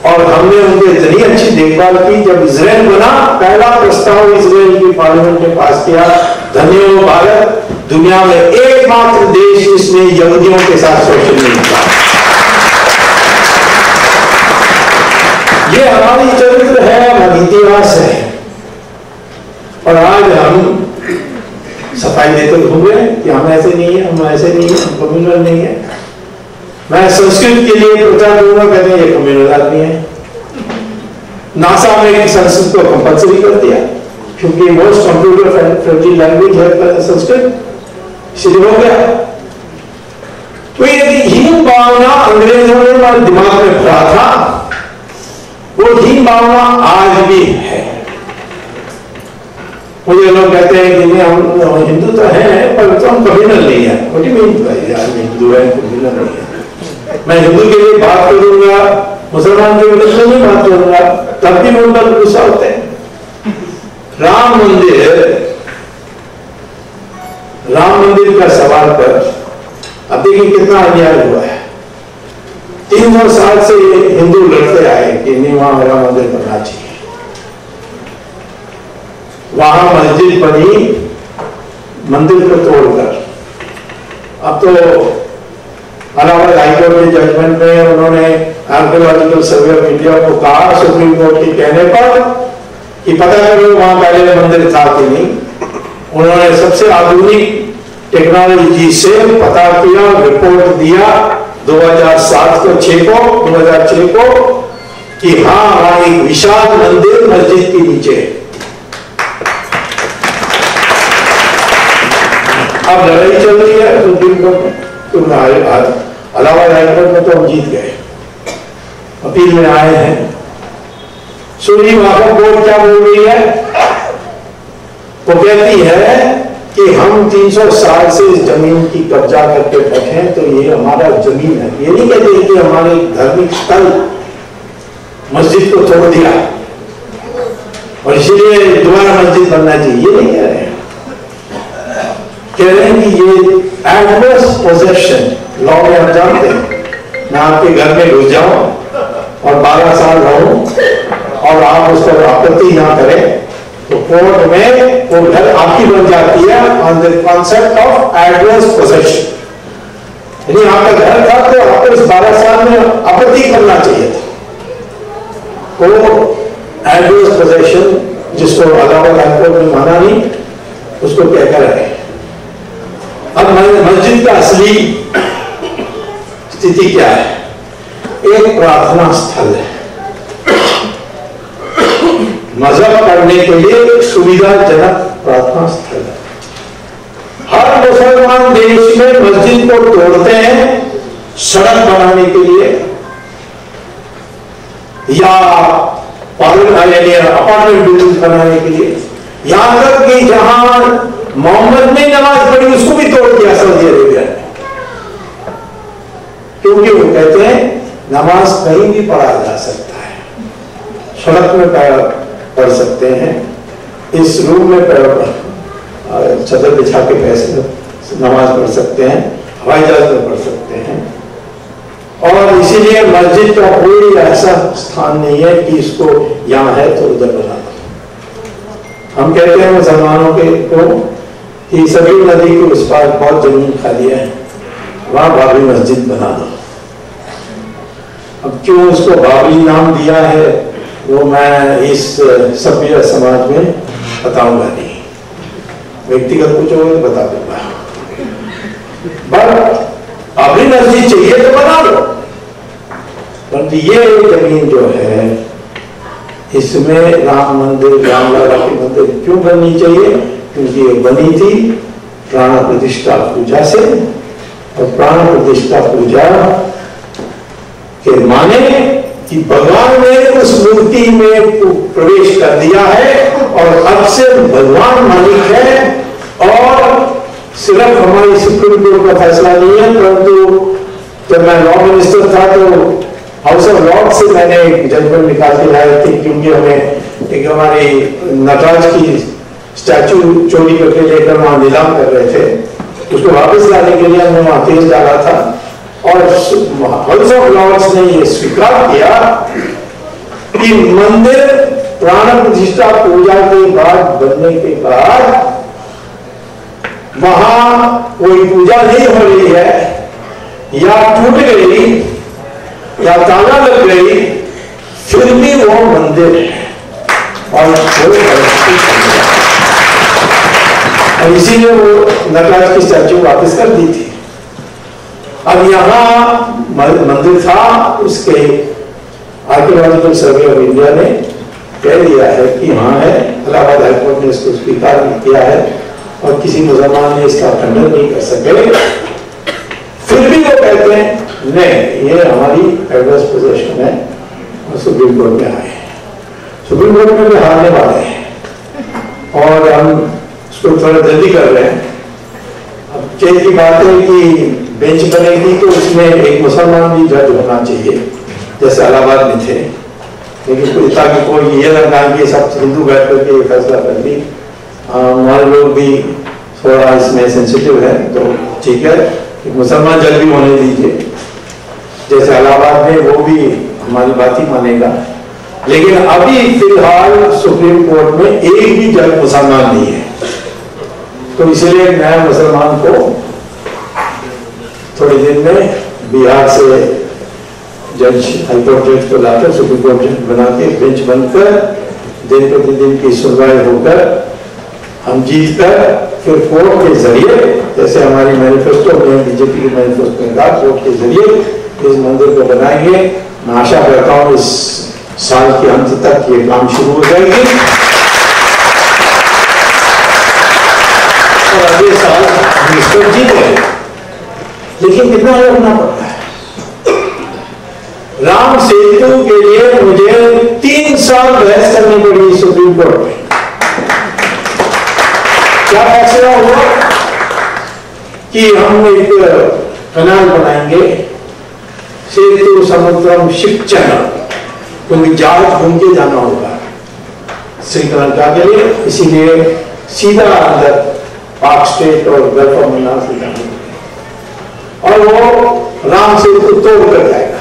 और हमने उनकी इतनी अच्छी देखभाल की। जब इजराइल बना, पहला प्रस्ताव इजराइल की पार्लियामेंट ने पास किया, धन्य हो भारत, दुनिया में एकमात्र देश जिसने यहूदियों के साथ शोषण नहीं किया। ये हमारी चरित्र है, हमारी इतिहास है। और आज हम सफाई देते हुए कि हम ऐसे नहीं है, हम ऐसे नहीं है, हम कम्युनल नहीं है। मैं संस्कृत के लिए प्रचार दूंगा, कहते हैं ये कम्युनल आदमी है। नासा में संस्कृत को कंपल्सरी कर दिया क्योंकि मोस्ट कंप्यूटर फ्रेंडली लैंग्वेज है संस्कृत, इसलिए हो गया। तो ये हीन भावना अंग्रेजों ने हमारे दिमाग में भरा था, वो हीन भावना आज भी है। मुझे लोग कहते हैं कि हम हिंदू तो हैं पर तो हम कम्युनल नहीं है। मुझे हिंदू है, कम्युनल नहीं है। मैं हिंदू के लिए बात करूंगा, मुसलमान के लिए नहीं बात करूंगा, तब भी मुझ पर गुस्सा होते हैं। राम मंदिर का सवाल पर अब देखिए कितना अन्याय हुआ है। 300 साल से हिंदू लड़ते आए कि नहीं वहां राम मंदिर बनना चाहिए। वहां मस्जिद बनी मंदिर को तोड़कर। अब तो इलाहाबाद हाईकोर्ट के जजमेंट में उन्होंने आर्कियोलॉजिकल सर्वे ऑफ इंडिया को कहा सुप्रीम कोर्ट के कहने पर कि पता करो वहां पहले मंदिर था कि नहीं। उन्होंने सबसे आधुनिक टेक्नोलॉजी से पता किया, रिपोर्ट दिया 2006 को कि हाँ वहां एक विशाल मंदिर मस्जिद के नीचे है। अब लड़ाई चल रही है सुप्रीम कोर्ट में, तो इलाहाबाद हाईकोर्ट में तो हम जीत गए, अपील में आए हैं। सुप्रीम कोर्ट क्या बोल रही है? वो कहती है कि हम 300 साल से इस जमीन की कब्जा करके बैठे, तो ये हमारा जमीन है। ये नहीं कहते कि हमारे धार्मिक स्थल मस्जिद को तोड़ दिया और इसलिए दोबारा मस्जिद बनना चाहिए, ये नहीं कह रहे हैं। कह रहे हैं कि ये एडवर्स पोजेशन लॉ में आप जानते हैं, मैं आपके घर में घुस जाऊं और 12 साल रहूं और आप उस पर आपत्ति ना करें तो कोर्ट में वो घर आपकी बन जाती है on the concept of adverse possession. यानी आपका घर था तो आपको इस 12 साल में आपत्ति करना चाहिए था। वो एडवर्स पोजेशन जिसको इलाहाबाद हाईकोर्ट ने माना नहीं, उसको कहकर है। अब मस्जिद का असली स्थिति क्या है? एक प्रार्थना स्थल है, मजहब पढ़ने के लिए सुविधाजनक प्रार्थना स्थल है। हर मुसलमान देश में मस्जिद को तोड़ते हैं सड़क बनाने के लिए या अपार्टमेंट बिल्डिंग बनाने के लिए। यहां तक कि जहां मोहम्मद ने नमाज पढ़ी उसको भी तोड़ दिया सऊदी अरेबिया ने, क्योंकि वो कहते हैं नमाज कहीं भी पढ़ा जा सकता है, सड़क में पढ़ सकते हैं, इस रूम में चादर बिछा के पैसे नमाज पढ़ सकते हैं, हवाई जहाज में पढ़ सकते हैं। और इसीलिए मस्जिद का कोई ऐसा स्थान नहीं है कि इसको यहां है तो उधर बना दो। हम कहते हैं मुसलमानों के को कि सभी नदी के उस पार बहुत जमीन खाली है, वहां बाबरी मस्जिद बना दो। अब क्यों उसको बाबरी नाम दिया है वो मैं इस सभ्य समाज में बताऊंगा नहीं, व्यक्तिगत पूछोगे तो बता दूंगा। पर बाबरी मस्जिद चाहिए तो बना दो, परंतु ये जमीन जो है इसमें राम मंदिर, रामलला की मंदिर क्यों बननी चाहिए? क्योंकि ये बनी थी प्राण प्रतिष्ठा पूजा से, और प्राण प्रतिष्ठा पूजा के माने कि भगवान ने उस मूर्ति में प्रवेश कर दिया है और अब से भगवान मालिक है, और सिर्फ हमारी सुप्रीम कोर्ट का फैसला नहीं है, परंतु जब मैं लॉ मिनिस्टर था तो हाउस ऑफ लॉर्ड से मैंने एक जजमेंट निकाल के लाए थे, क्योंकि हमें एक हमारी नटराज की स्टैचू चोरी करके लेकर वहां नीलाम कर रहे थे, उसको वापस लाने के लिए हमने वहां केस डाला था, और हाउस ऑफ लॉर्ड्स ने यह स्वीकार किया कि मंदिर प्राण प्रतिष्ठा पूजा के बाद बनने के बाद वहां कोई पूजा नहीं हो रही है, या टूट गई या ताला लग गई, फिर भी वो मंदिर है और इसीलिए वो नटराज की स्टैचू वापस कर दी थी। अब यहां मंदिर था, उसके आर्कियोलॉजिकल सर्वे ऑफ इंडिया ने कह दिया है कि हाँ है, इलाहाबाद हाईकोर्ट ने इसको स्वीकार किया है और किसी मुसलमान ने इसका खंडन नहीं कर सके। फिर भी वो कहते हैं नहीं, ये हमारी एडवर्स पोजीशन है, और सुप्रीम कोर्ट में आए, सुप्रीम कोर्ट में भी हारने वाले हैं और हम उसको थोड़ा जल्दी कर रहे हैं। अब केस की बात है कि बेंच बनेगी तो उसमें एक मुसलमान भी जज होना चाहिए, जैसे इलाहाबाद में थे, लेकिन कोई ताकि कोई ये ना कि सब हिंदू बैठ करके ये फैसला कर ली, हमारे लोग भी थोड़ा इसमें सेंसिटिव है, तो ठीक है मुसलमान जज भी होने दीजिए, जैसे इलाहाबाद में, वो भी हमारी बात ही मानेगा। लेकिन अभी फिलहाल सुप्रीम कोर्ट में एक भी जज मुसलमान नहीं है, तो इसलिए नया मुसलमान को थोड़े दिन में बिहार से जज, हाईकोर्ट जज को लाकर सुप्रीम कोर्ट जज बना के बेंच बनकर दिन प्रतिदिन की सुनवाई होकर हम जीत कर फिर कोर्ट के जरिए, जैसे हमारी मैनिफेस्टो में, बीजेपी के मैनिफेस्टो में कहा, कोर्ट के जरिए इस मंदिर को बनाएंगे। मैं आशा करता हूं इस साल के अंत तक ये काम शुरू हो जाएगी और अगले साल हम इसको जीतेंगे। लेकिन कितना लड़ना पड़ता है। राम सेतु के लिए मुझे 3 साल बहस करनी पड़ी सुप्रीम कोर्ट में। क्या फैसला हुआ कि हम एक कनाल बनाएंगे, सेतु समुद्रम शिप चैनल, क्योंकि जहाज घूम के जाना होगा श्रीलंका के लिए, इसीलिए सीधा अंदर पाक स्टेट और गल्फ ऑफ मन्नार से जाना, और वो राम सेतु तोड़ कर जाएगा।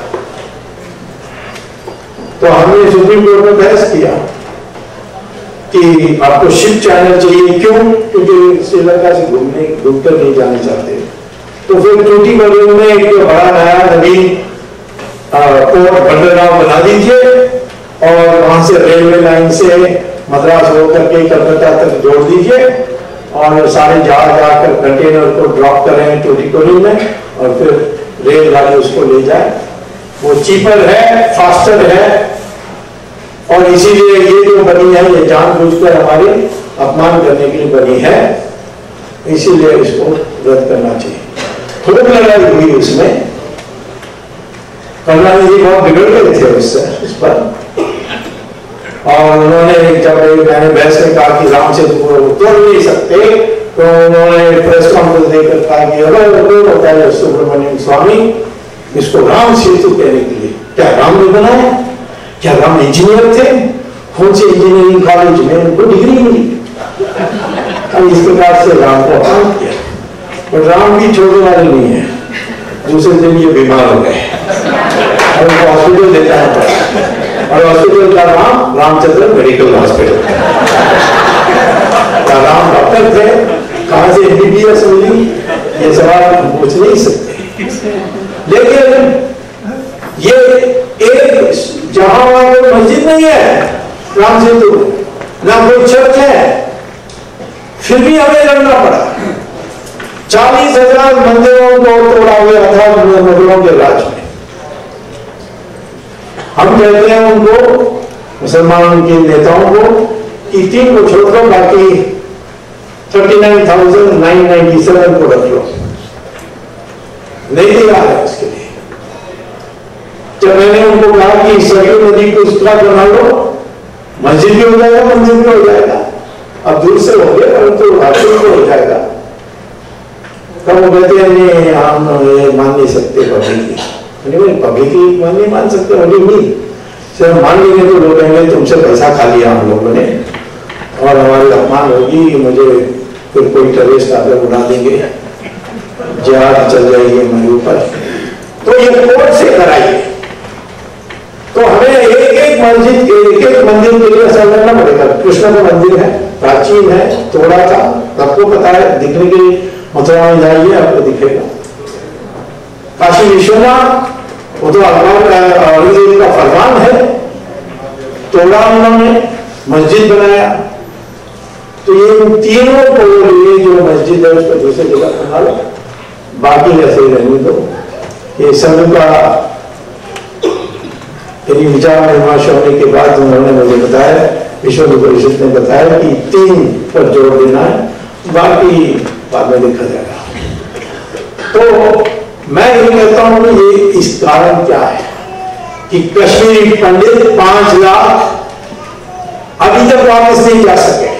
तो हमने सुप्रीम कोर्ट में बहस किया कि आपको शिप चैनल चाहिए, क्यों? क्योंकि श्रीलंका से घूमकर नहीं जाना चाहते। तो फिर टूटीकोरिन में एक बड़ा नया नवीन पोर्ट बंदरगाह बना दीजिए और वहां से रेलवे लाइन से मद्रास होकर के कलकत्ता तक जोड़ दीजिए, और सारे जहाज आकर कंटेनर को ड्रॉप करें टूटीकोरिन में, और फिर रेलगाड़ी उसको ले जाए। वो चीपर है, फास्टर है, और इसीलिए ये जो बनी है ये जानबूझकर हमारे अपमान करने के लिए बनी है, इसीलिए इसको रद्द करना चाहिए। खूब लड़ाई हुई उसमें, करुणानिधि जी बहुत बिगड़ गए थे उस पर, और उन्होंने जब मैंने बहस में कहा कि राम सेतु को तोड़ नहीं सकते, तो उन्होंने प्रेस कॉन्फ्रेंस देकर कहा कि अगर होता है सुब्रमण्यम स्वामी इसको राम सेतु कहने के लिए, क्या राम ने बनाया? क्या राम इंजीनियर थे? कौन से इंजीनियरिंग कॉलेज में उनको डिग्री मिली? अब इस प्रकार से राम को अपमान किया, और राम भी छोड़ने वाले नहीं है। दूसरे दिन ये बीमार हो गए और उनको हॉस्पिटल देना पड़ा, और हॉस्पिटल का नाम Ramchandra medical hospital. Ram doctor थे, कहां से एमबीबीएस मिली, ये सवाल हम पूछ नहीं सकते। लेकिन ये एक जहां वहां कोई मस्जिद नहीं है, राम सेतु ना कोई चर्च है, फिर भी हमें लड़ना पड़ा। 40,000 मंदिरों को तोड़ा हुआ था मुगलों के राज में। हम कहते हैं उनको, मुसलमानों के नेताओं को, कि 3 को छोड़ दो, बाकी 39,997 को रख लो, नहीं तैयार है उसके लिए। जब मैंने उनको कहा कि सरयू नदी को इस तरह बना लो, मस्जिद भी हो जाएगा, मंदिर भी हो जाएगा, अब दूर से हो गया परंतु हासिल को हो जाएगा, तब वो कहते हैं नहीं हम ये मान नहीं सकते पब्लिकली मान नहीं मान सकते, सिर्फ मान लेंगे तो लोग कहेंगे तुमसे पैसा खा लिया हम लोगों ने और हमारी अपमान होगी, मुझे फिर कोई टेररिस्ट आकर उड़ा देंगे, जिहाद चल जाएगी हमारे ऊपर। तो ये कोर्ट से कराइए। तो हमें एक मंदिर के लिए ऐसा करना पड़ेगा। कृष्ण का मंदिर है, प्राचीन है, थोड़ा सा सबको पता है, दिखने के मथुरा में जाइए आपको दिखेगा। काशी विश्वनाथ वो तो औरंगजेब का फरमान है, तोड़ा उन्होंने, मस्जिद बनाया। तो ये तीनों को लिए जो मस्जिद है उसको दूसरी जगह बना लो, बाकी ऐसे ही रहने दो। ये सब का विचार विमर्श होने के बाद उन्होंने मुझे बताया, विश्व परिषद ने बताया कि 3 पर जोर देना है, बाकी बाद में देखा जाएगा। तो मैं ये कहता हूं कि ये इस कारण क्या है कि कश्मीरी पंडित 5 लाख अभी तक वापस नहीं जा सके।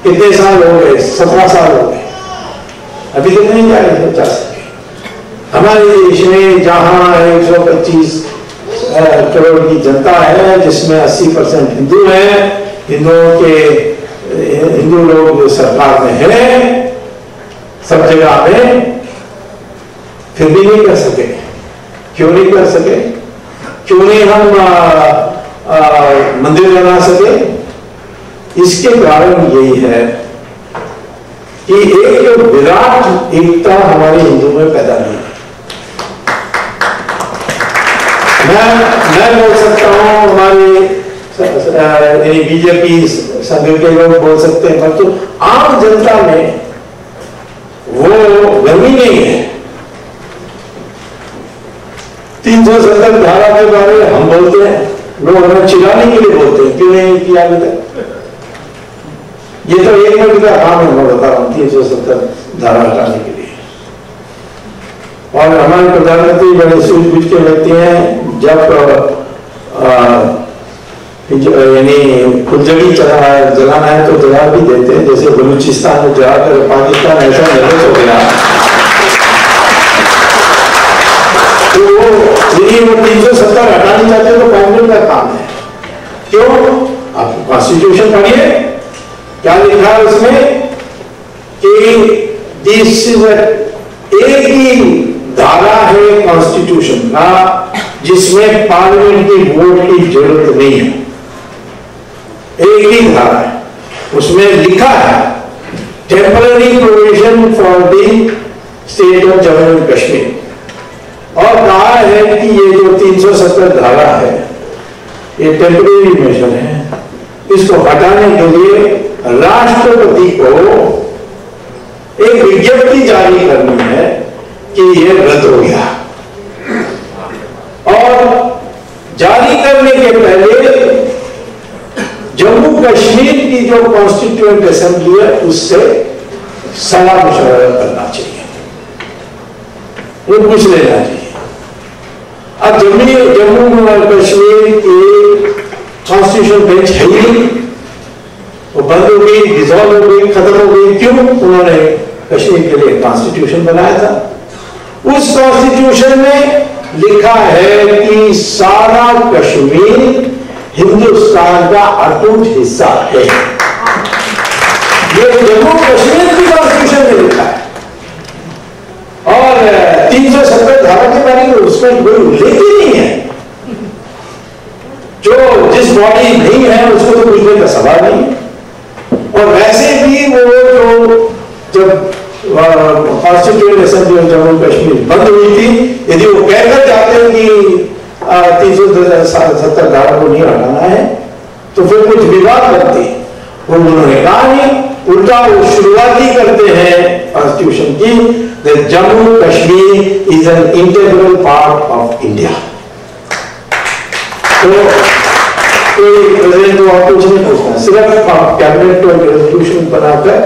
कितने साल हो गए? 17 साल हो गए, अभी तक नहीं जा सके। हमारे देश में जहां 125 करोड़ की जनता है, जिसमें 80% हिंदू हैं, हिंदू लोग सरकार में हैं सब जगह में, फिर भी नहीं कर सके। क्यों नहीं कर सके? क्यों नहीं हम मंदिर बना सके? इसके कारण यही है कि एक विराट एकता हमारे हिंदू में पैदा नहीं है। मैं बोल सकता हूं, हमारे बीजेपी संघ के लोग बोल सकते हैं, परंतु आम जनता में वो गर्मी नहीं है। 370 धारा के बारे में हम बोलते हैं, लोग हमें चिढ़ाने के लिए बोलते हैं, क्यों नहीं किया अभी तक? ये तो 1 मिनट का काम है, मैं बता रहा हूं, 370 धारा हटाने के लिए। और हमारे प्रधानमंत्री बड़े सूझबूझ के लगते हैं, जब यानी फुलझड़ी जलाना है तो जला भी देते हैं, जैसे बलूचिस्तान में जलाकर पाकिस्तान ऐसा निर्मित हो गया। तो यदि वो 370 हटानी चाहते हैं तो कांग्रेस का काम है। क्यों? आप कॉन्स्टिट्यूशन पढ़िए, क्या लिखा है उसमें कि एक ही धारा है कॉन्स्टिट्यूशन का जिसमें पार्लियामेंट की वोट की जरूरत नहीं है। एक ही धारा है, उसमें लिखा है temporary provision for the state of Jammu and Kashmir, और कहा है कि ये जो 370 धारा है ये टेम्पररी मेजर है, इसको हटाने के लिए राष्ट्रपति को एक विज्ञप्ति जारी करनी है कि ये रद्द हो गया। और जारी करने के पहले जम्मू कश्मीर की जो कॉन्स्टिट्यूएंट असेंबली है उससे सलाह मशवरा करना चाहिए, वो पूछ लेना चाहिए। अब जम्मू कश्मीर की कॉन्स्टिट्यूशन बेंच है ही, वो बंद हो गई, डिसॉल्व हो गई, खत्म हो गई। क्यों? उन्होंने कश्मीर के लिए कॉन्स्टिट्यूशन बनाया था। उस कॉन्स्टिट्यूशन में लिखा है कि सारा कश्मीर हिंदुस्तान का अटूट हिस्सा है। ये जम्मू कश्मीर की कॉन्स्टिट्यूशन में लिखा है। और 370 धारा के बारे में उसमें कोई उल्लेख ही नहीं है। जो जिस बॉडी नहीं है उसको तो पूछने का सवाल नहीं। और वैसे भी वो जो जब constituent assembly of Jammu Kashmir बंद हुई थी, यदि वो कहकर जाते हैं कि 370 धारा को नहीं हटाना है तो फिर कुछ विवाद बनती। उन्होंने कहा नहीं, उल्टा वो शुरुआत ही करते हैं कॉन्स्टिट्यूशन की, Jammu Kashmir is an integral part of India. तो कोई प्रेसिडेंट को और कुछ नहीं पूछना, सिर्फ कैबिनेट को रेजोल्यूशन बनाकर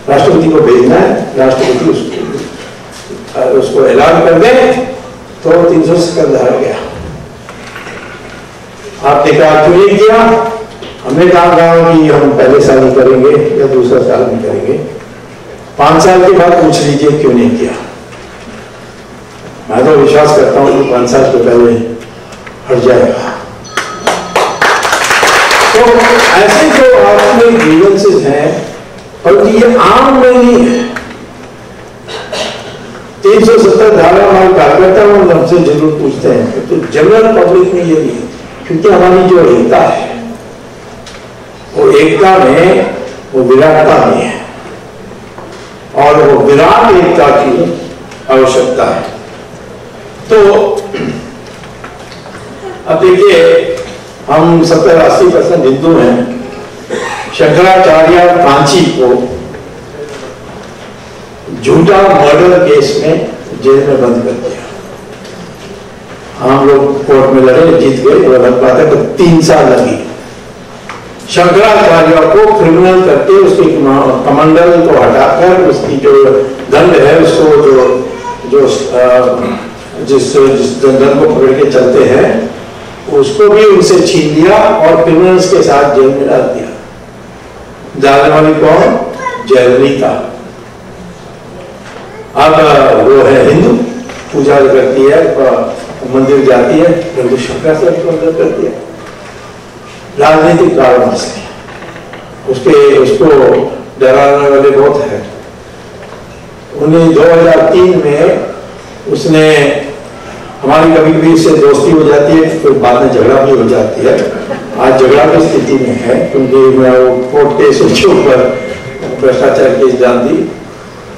राष्ट्रपति को भेजना है, राष्ट्रपति उसको ऐलान कर दे तो 370 धारा गया। आपने कहा क्यों नहीं किया? हमने कहा कि हम पहले साल ही करेंगे या दूसरा साल में करेंगे, 5 साल के बाद पूछ लीजिए क्यों नहीं किया। मैं तो विश्वास करता हूं कि 5 साल के पहले हट जाएगा। तो ऐसे जो आपके ग्रीवेंसेस हैं, परंतु ये आम में नहीं है। 370 धारा हमारे कार्यकर्ता हमसे जरूर पूछते हैं, तो जनरल पब्लिक में ये नहीं है, क्योंकि हमारी जो एकता है वो एकता में वो विराटता नहीं है, और वो विराट एकता की आवश्यकता है। तो अब देखिए, हम 70-80% हिंदू हैं। शंकराचार्य कांची को झूठा मर्डर केस में जेल में बंद कर दिया। हम लोग कोर्ट में लड़े, जीत गए, वो अलग बात है, तो 3 साल लगी। शंकराचार्य को क्रिमिनल करके उसके कमंडल को हटाकर उसकी जो दंड है उसको जिस दंड को पकड़ के चलते हैं उसको भी उनसे छीन लिया और क्रिमिनल्स के साथ जेल में डाल दिया। डालने वाली कौन? जयललिता। अब वो है हिंदू, पूजा करती है, मंदिर जाती है, परंतु शंकराचार्य को अंदर कर दिया राजनीतिक कारणों से। उसको डराने वाले बहुत है। 2003 में उसने, हमारी कभी कभी इससे दोस्ती हो जाती है, फिर बाद में झगड़ा भी हो जाती है। आज झगड़ा की स्थिति में है, क्योंकि मैं वो कोर्ट केस के ऊपर भ्रष्टाचार केस डाल दी।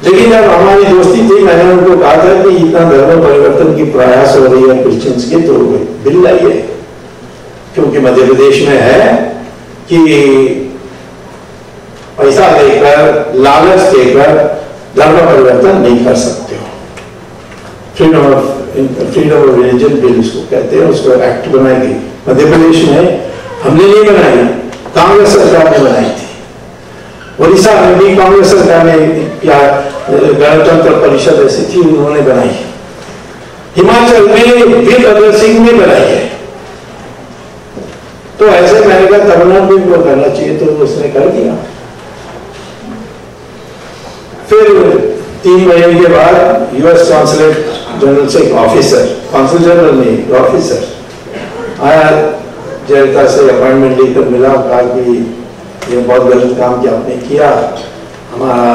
लेकिन जब हमारी दोस्ती थी, मैंने उनको कहा था कि इतना धर्म परिवर्तन की प्रयास हो रही है क्रिश्चियंस के, तो बिल लाइए, क्योंकि मध्य प्रदेश में है कि पैसा देकर, लालच देकर धर्म परिवर्तन नहीं कर सकते हो। फ्रीडम ऑफ रिलीजन बिल इसको कहते हैं, उसको एक्ट बनाई गई मध्य प्रदेश में। हमने नहीं बनाई, कांग्रेस सरकार ने बनाई थी। उड़ीसा में भी कांग्रेस सरकार ने, या गणतंत्र परिषद ऐसी थी, उन्होंने बनाई। हिमाचल में वीर भगत सिंह ने बनाई है। तो ऐसे मैंने कहा तमिलनाडु में वो करना चाहिए, तो उसने कर दिया। फिर 3 महीने के बाद यूएस कॉन्सुलेट जनरल से एक ऑफिसर, कॉन्सुल जनरल नहीं, ऑफिसर आया, जयललिता से अपॉइंटमेंट लेकर मिला, कहा कि ये बहुत गलत काम किया आपने किया। हमारा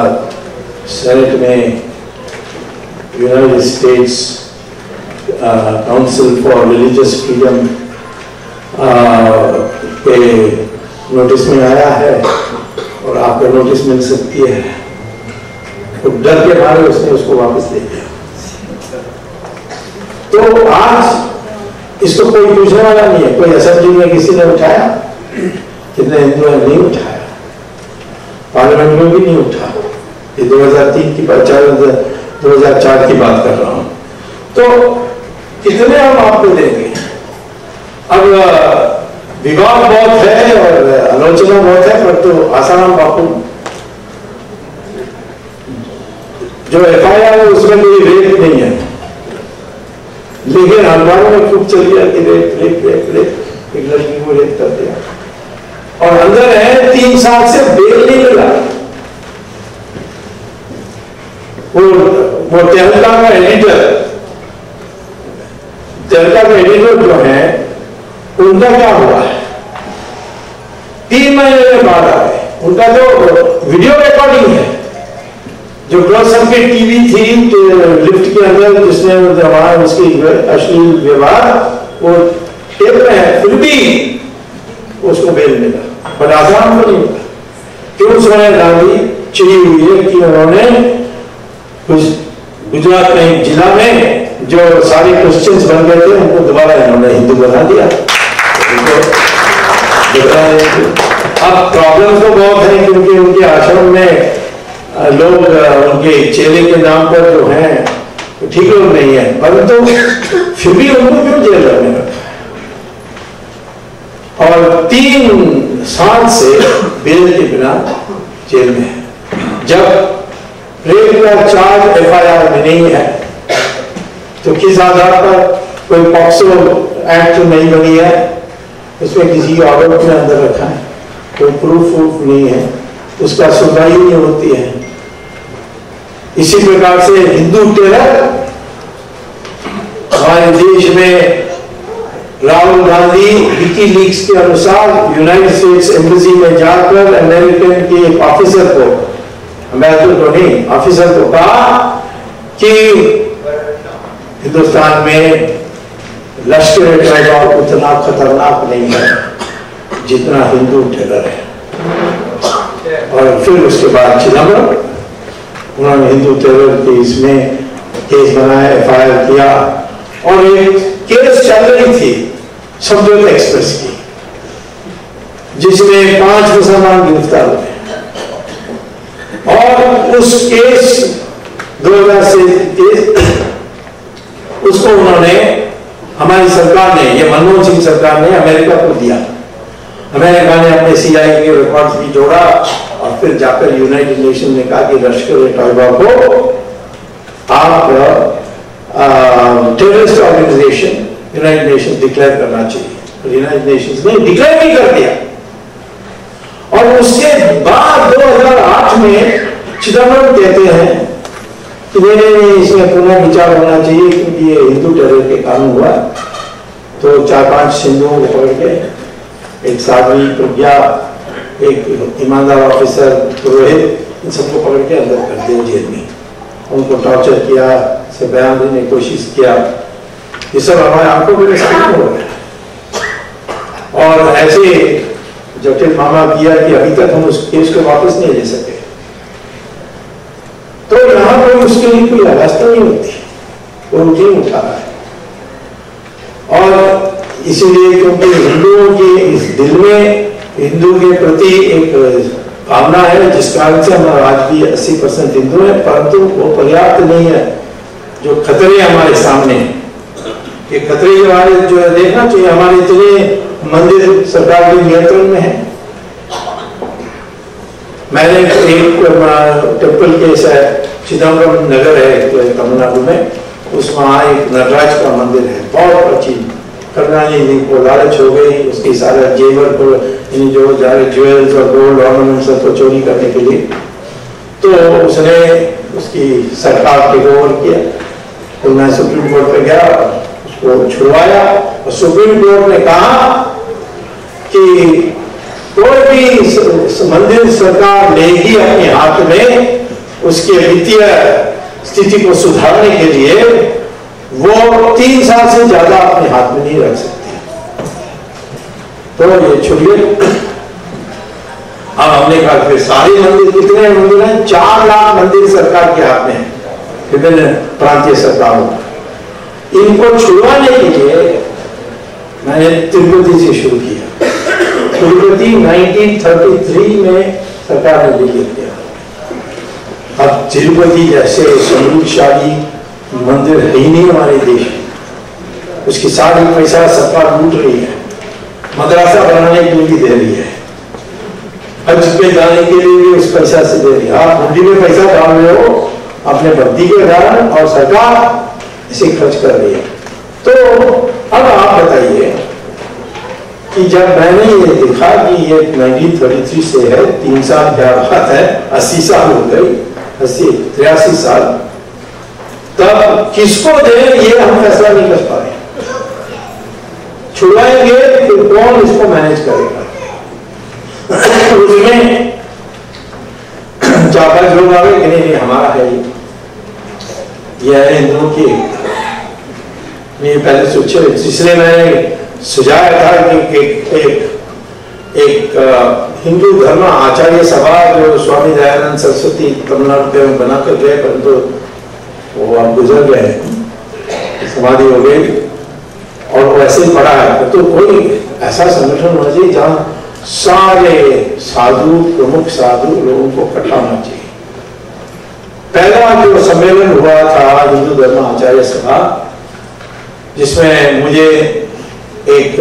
सेनेट में United states council for religious freedom के नोटिस में आया है और आपको नोटिस मिल सकती है। तो डर के मारे उसने उसको वापस ले लिया। तो आज इसको कोई पूछने वाला नहीं है। कोई असेंबली में किसी ने उठाया? कितने हिंदुओं ने नहीं उठाया, पार्लियामेंट में भी नहीं उठा। ये 2003 की बात, 2004 की बात कर रहा हूं। तो कितने हम आपको देंगे? अब विवाद बहुत है और आलोचना बहुत है, पर तो आसाराम बापू जो FIR है उसमें कोई रेप नहीं है, लेकिन अखबारों में खूब चल गया कि रेप रेप रेप रेप, एक लड़की को रेप कर दिया और अंदर है 3 साल से बेल नहीं मिला। वो तहलका का एडिटर जो है, उनका क्या हुआ है? 3 महीने के बाद आए। उनका जो वीडियो रिकॉर्डिंग है, जो क्रॉस सर्किट टीवी थी लिफ्ट के अंदर, जिसने वहां उसकी अश्लील व्यवहार, वो टेप में है, फिर भी उसको बेल मिला, पर आसाम को नहीं मिला। क्यों? सोनिया गांधी चिड़ी हुई है कि उन्होंने गुजरात में एक जिला में जो सारे क्रिश्चियंस बन गए थे, उनको दोबारा इन्होंने हिंदू बना दिया। अब प्रॉब्लम तो बहुत है, क्योंकि उनके आश्रम में लोग उनके चेले के नाम पर जो हैं ठीक लोग नहीं है, परंतु फिर भी उनको क्यों जेल में रखा है? और 3 साल से बेल के बिना जेल में है। जब रेप का चार्ज FIR में नहीं है तो किस आधार पर कोई पॉक्सो एक्ट नहीं बनी है, उसमें किसी आरोप में अंदर रखा है, कोई प्रूफ नहीं है, उसका सुनवाई नहीं होती है। इसी प्रकार से हिंदू टेरर हमारे देश में राहुल गांधी विकीलीक्स के अनुसार यूनाइटेड स्टेट्स एम्बेसी में जाकर अमेरिकन के एक ऑफिसर को, अमेरिकन को नहीं, ऑफिसर को कहा कि हिंदुस्तान में लश्कर-ए-तैयबा उतना खतरनाक नहीं है जितना हिंदू टेरर है। और फिर उसके बाद चिदम्बरम, उन्होंने हिंदू टेरर केस में केस बनाया, FIR किया, और एक केस चल रही थी समझौता एक्सप्रेस की, जिसमें 5 मुसलमान गिरफ्तार हुए, और उस केस 2000 से उसको उन्होंने, हमारी सरकार ने, ये मनमोहन सिंह सरकार ने अमेरिका को दिया। अमेरिका ने अपने CIA के रिकॉर्ड्स भी जोड़ा और फिर जाकर यूनाइटेड नेशन ने कहा कि लश्कर-ए-तैयबा को आप terrorist organization United Nation declare करना चाहिए। यूनाइटेड नेशंस ने डिक्लेयर नहीं कर दिया। और उसके बाद 2008 में चिदम्बरम कहते हैं कि नहीं, इसमें पुनः विचार होना चाहिए क्योंकि ये हिंदू टेरर के कारण हुआ। तो 4-5 हिंदुओं को पकड़ के, एक साध्वी प्रज्ञा, एक ईमानदार ऑफिसर पुरोहित, इन सबको पकड़ के अंदर कर दिया जेल में, उनको टॉर्चर किया, से बयान देने की कोशिश किया। ये सब हमारे आंखों में सामने हो रहा है। और ऐसे जटिल मामला किया कि अभी तक हम उस केस को वापस नहीं ले सके। तो यहाँ पर उसके लिए कोई अवस्था नहीं होती, वो नहीं उठा रहा है। और इसीलिए क्योंकि हिंदुओं के इस दिल में हिंदू के प्रति एक भावना है, जिस कारण से हमारा आज भी 80% हिंदू है, परंतु वो पर्याप्त नहीं है। जो खतरे हमारे सामने, ये खतरे जो हमारे जो है देखना चाहिए। हमारे इतने मंदिर सरकार के नियंत्रण में है। मैंने एक टेम्पल केस है, चिदम्बरम नगर है तमिलनाडु में, उसमें एक नटराज का मंदिर है, बहुत प्राचीन। करुणानिधि को लालच हो गई, उसकी सारे जेवर को, जो ज्वेल्स और गोल्ड ऑर्नामेंट्स को चोरी करने के लिए, तो उसने उसकी सरकार टेक ओवर किया। तो मैं सुप्रीम कोर्ट पे गया, उसको छुड़वाया, और सुप्रीम कोर्ट ने कहा कि कोई भी मंदिर सरकार लेगी अपने हाथ में, उसके वित्तीय स्थिति को सुधारने के लिए वो 3 साल से ज्यादा अपने हाथ में नहीं रख सकती। तो ये छुड़िए। अब हमने कहा फिर सारे मंदिर, कितने मंदिर हैं? 4 लाख मंदिर सरकार के हाथ में है, विभिन्न प्रांतीय सरकारों। इनको छुड़वाने के लिए मैंने तिरुपति से शुरू किया। तिरुपति 1933 में सरकार ने लिख दिया। अब तिरुपति जैसे समृद्धशाली मंदिर है ही नहीं हमारे देश में, उसकी सारी पैसा सरकार लूट रही है, मदरसा बनाने के लिए भी दे रही है, हज पे जाने के लिए भी उस पैसा से दे रही है। आप हुंडी में पैसा डाल रहे हो अपने भक्ति के कारण, और सरकार इसे खर्च कर रही है। तो अब आप बताइए कि जब मैंने ये देखा कि ये 1933 से है, 3 साल क्या बात है, 80 साल हो गई, 83 साल, तब किसको दे ये हम फैसला नहीं कर पा रहे। छुड़वाएंगे तो कौन इसको मैनेज करेगा? उसमें 4-5 लोग आ गए कि नहीं हमारा है ये है हिंदुओं की। मैं पहले सोचे, इसलिए मैंने सुझाया था कि एक हिंदू धर्म आचार्य सभा जो स्वामी दयानंद सरस्वती तमिलनाडु में बना कर गए, परंतु वो अब गुजर गए, समाधि हो गई, और वो ऐसे ही पड़ा है। तो कोई ऐसा संगठन होना चाहिए जहाँ सारे साधु, प्रमुख साधु लोगों को इकट्ठा होना चाहिए। पहला जो सम्मेलन हुआ था हिंदू धर्म आचार्य सभा, जिसमें मुझे एक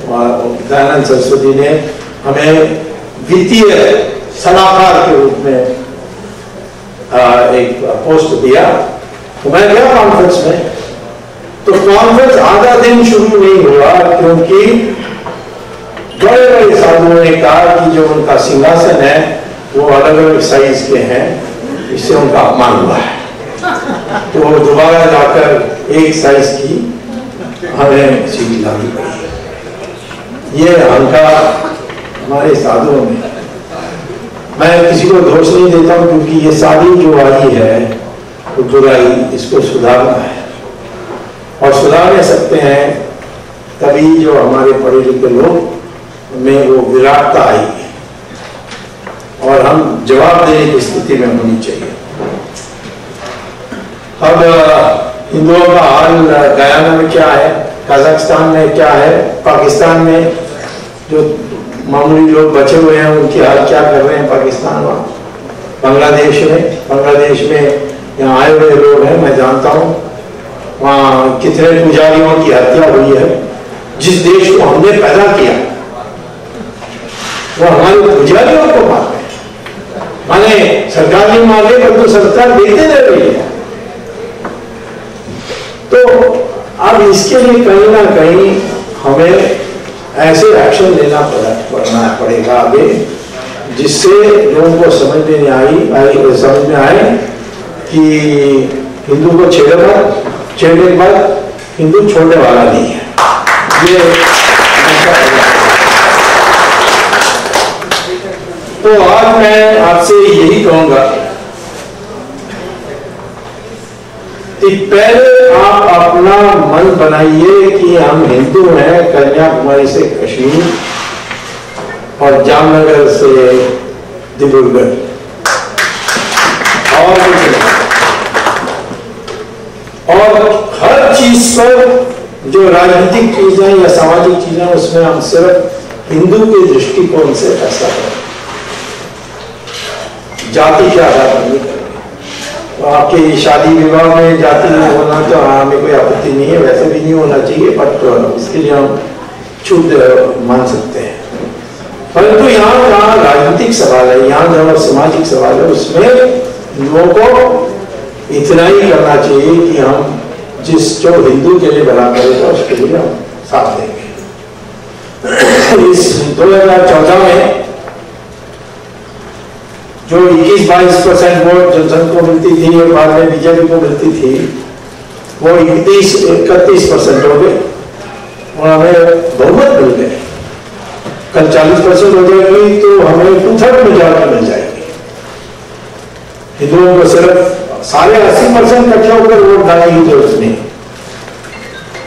दयानंद सरस्वती ने हमें वित्तीय सलाहकार के रूप में एक पोस्ट दिया। तो मैं गया कॉन्फ्रेंस में, तो कॉन्फ्रेंस आधा दिन शुरू नहीं हुआ क्योंकि बड़े बड़े साधुओं ने कहा कि जो उनका सिंहासन है वो अलग अलग साइज के हैं, इससे उनका अपमान हुआ है। तो दोबारा जाकर एक साइज की हमें सीट लानी पड़ी। ये अहंकार हमारे साधुओं में, मैं किसी को दोष नहीं देता हूं क्योंकि ये सारी जो आई है तो बुराई, इसको सुधारना है और सुधार सकते हैं तभी जो हमारे पढ़े लिखे लोग में वो विराटता आएगी और हम जवाब देने की स्थिति में होनी चाहिए। अब हिंदुओं का हाल गयाना में क्या है, कजाकिस्तान में क्या है, पाकिस्तान में जो मामूली लोग बचे हुए हैं उनकी हाल क्या कर रहे हैं पाकिस्तान वहाँ, बांग्लादेश में यहाँ आए हुए लोग हैं, मैं जानता हूँ वहाँ कितने पुजारियों की हत्या हुई है। जिस देश को हमने पैदा किया वो हमारे पुजारियों को मार रहे हैं, माने सरकार नहीं मार रही पर तो सरकार देते रह रही है। तो अब इसके लिए कहीं ना कहीं हमें ऐसे एक्शन लेना पड़ेगा आगे जिससे लोगों को समझ में आए कि हिंदू को छेड़ने के बाद हिंदू छोड़ने वाला नहीं है। ये तो आज मैं आपसे यही कहूंगा कि पहले आप अपना मन बनाइए कि हम हिंदू हैं, कन्याकुमारी से कश्मीर और जामनगर से डिब्रूगढ़ और हर चीज पर जो राजनीतिक चीजें या सामाजिक चीजें उसमें हम सिर्फ हिंदू के दृष्टिकोण से फैसला करें, जाति के आधार पर नहीं करें। तो आपके शादी विवाह में जाति होना तो हमें कोई आपत्ति नहीं है, वैसे भी नहीं होना चाहिए, बट इसके लिए हम छूट मान सकते हैं। परंतु यहाँ जहाँ राजनीतिक सवाल है, यहाँ जहाँ सामाजिक सवाल है, उसमें लोगों को इतना ही करना चाहिए कि हम जो हिंदू के लिए भला करेगा उसके लिए हम साथ देंगे। इस 2014 में जो 21-22% वोट जनसंघ को मिलती थी और बाद में बीजेपी को मिलती थी, वो 31% हो गए और हमें बहुमत मिल गए। कल 40% हो जाएगी तो हमें 2/3 मेजॉरिटी मिल जाएगी। हिंदुओं को सिर्फ सारे 80% इकट्ठे होकर वोट डालने की जरूरत नहीं।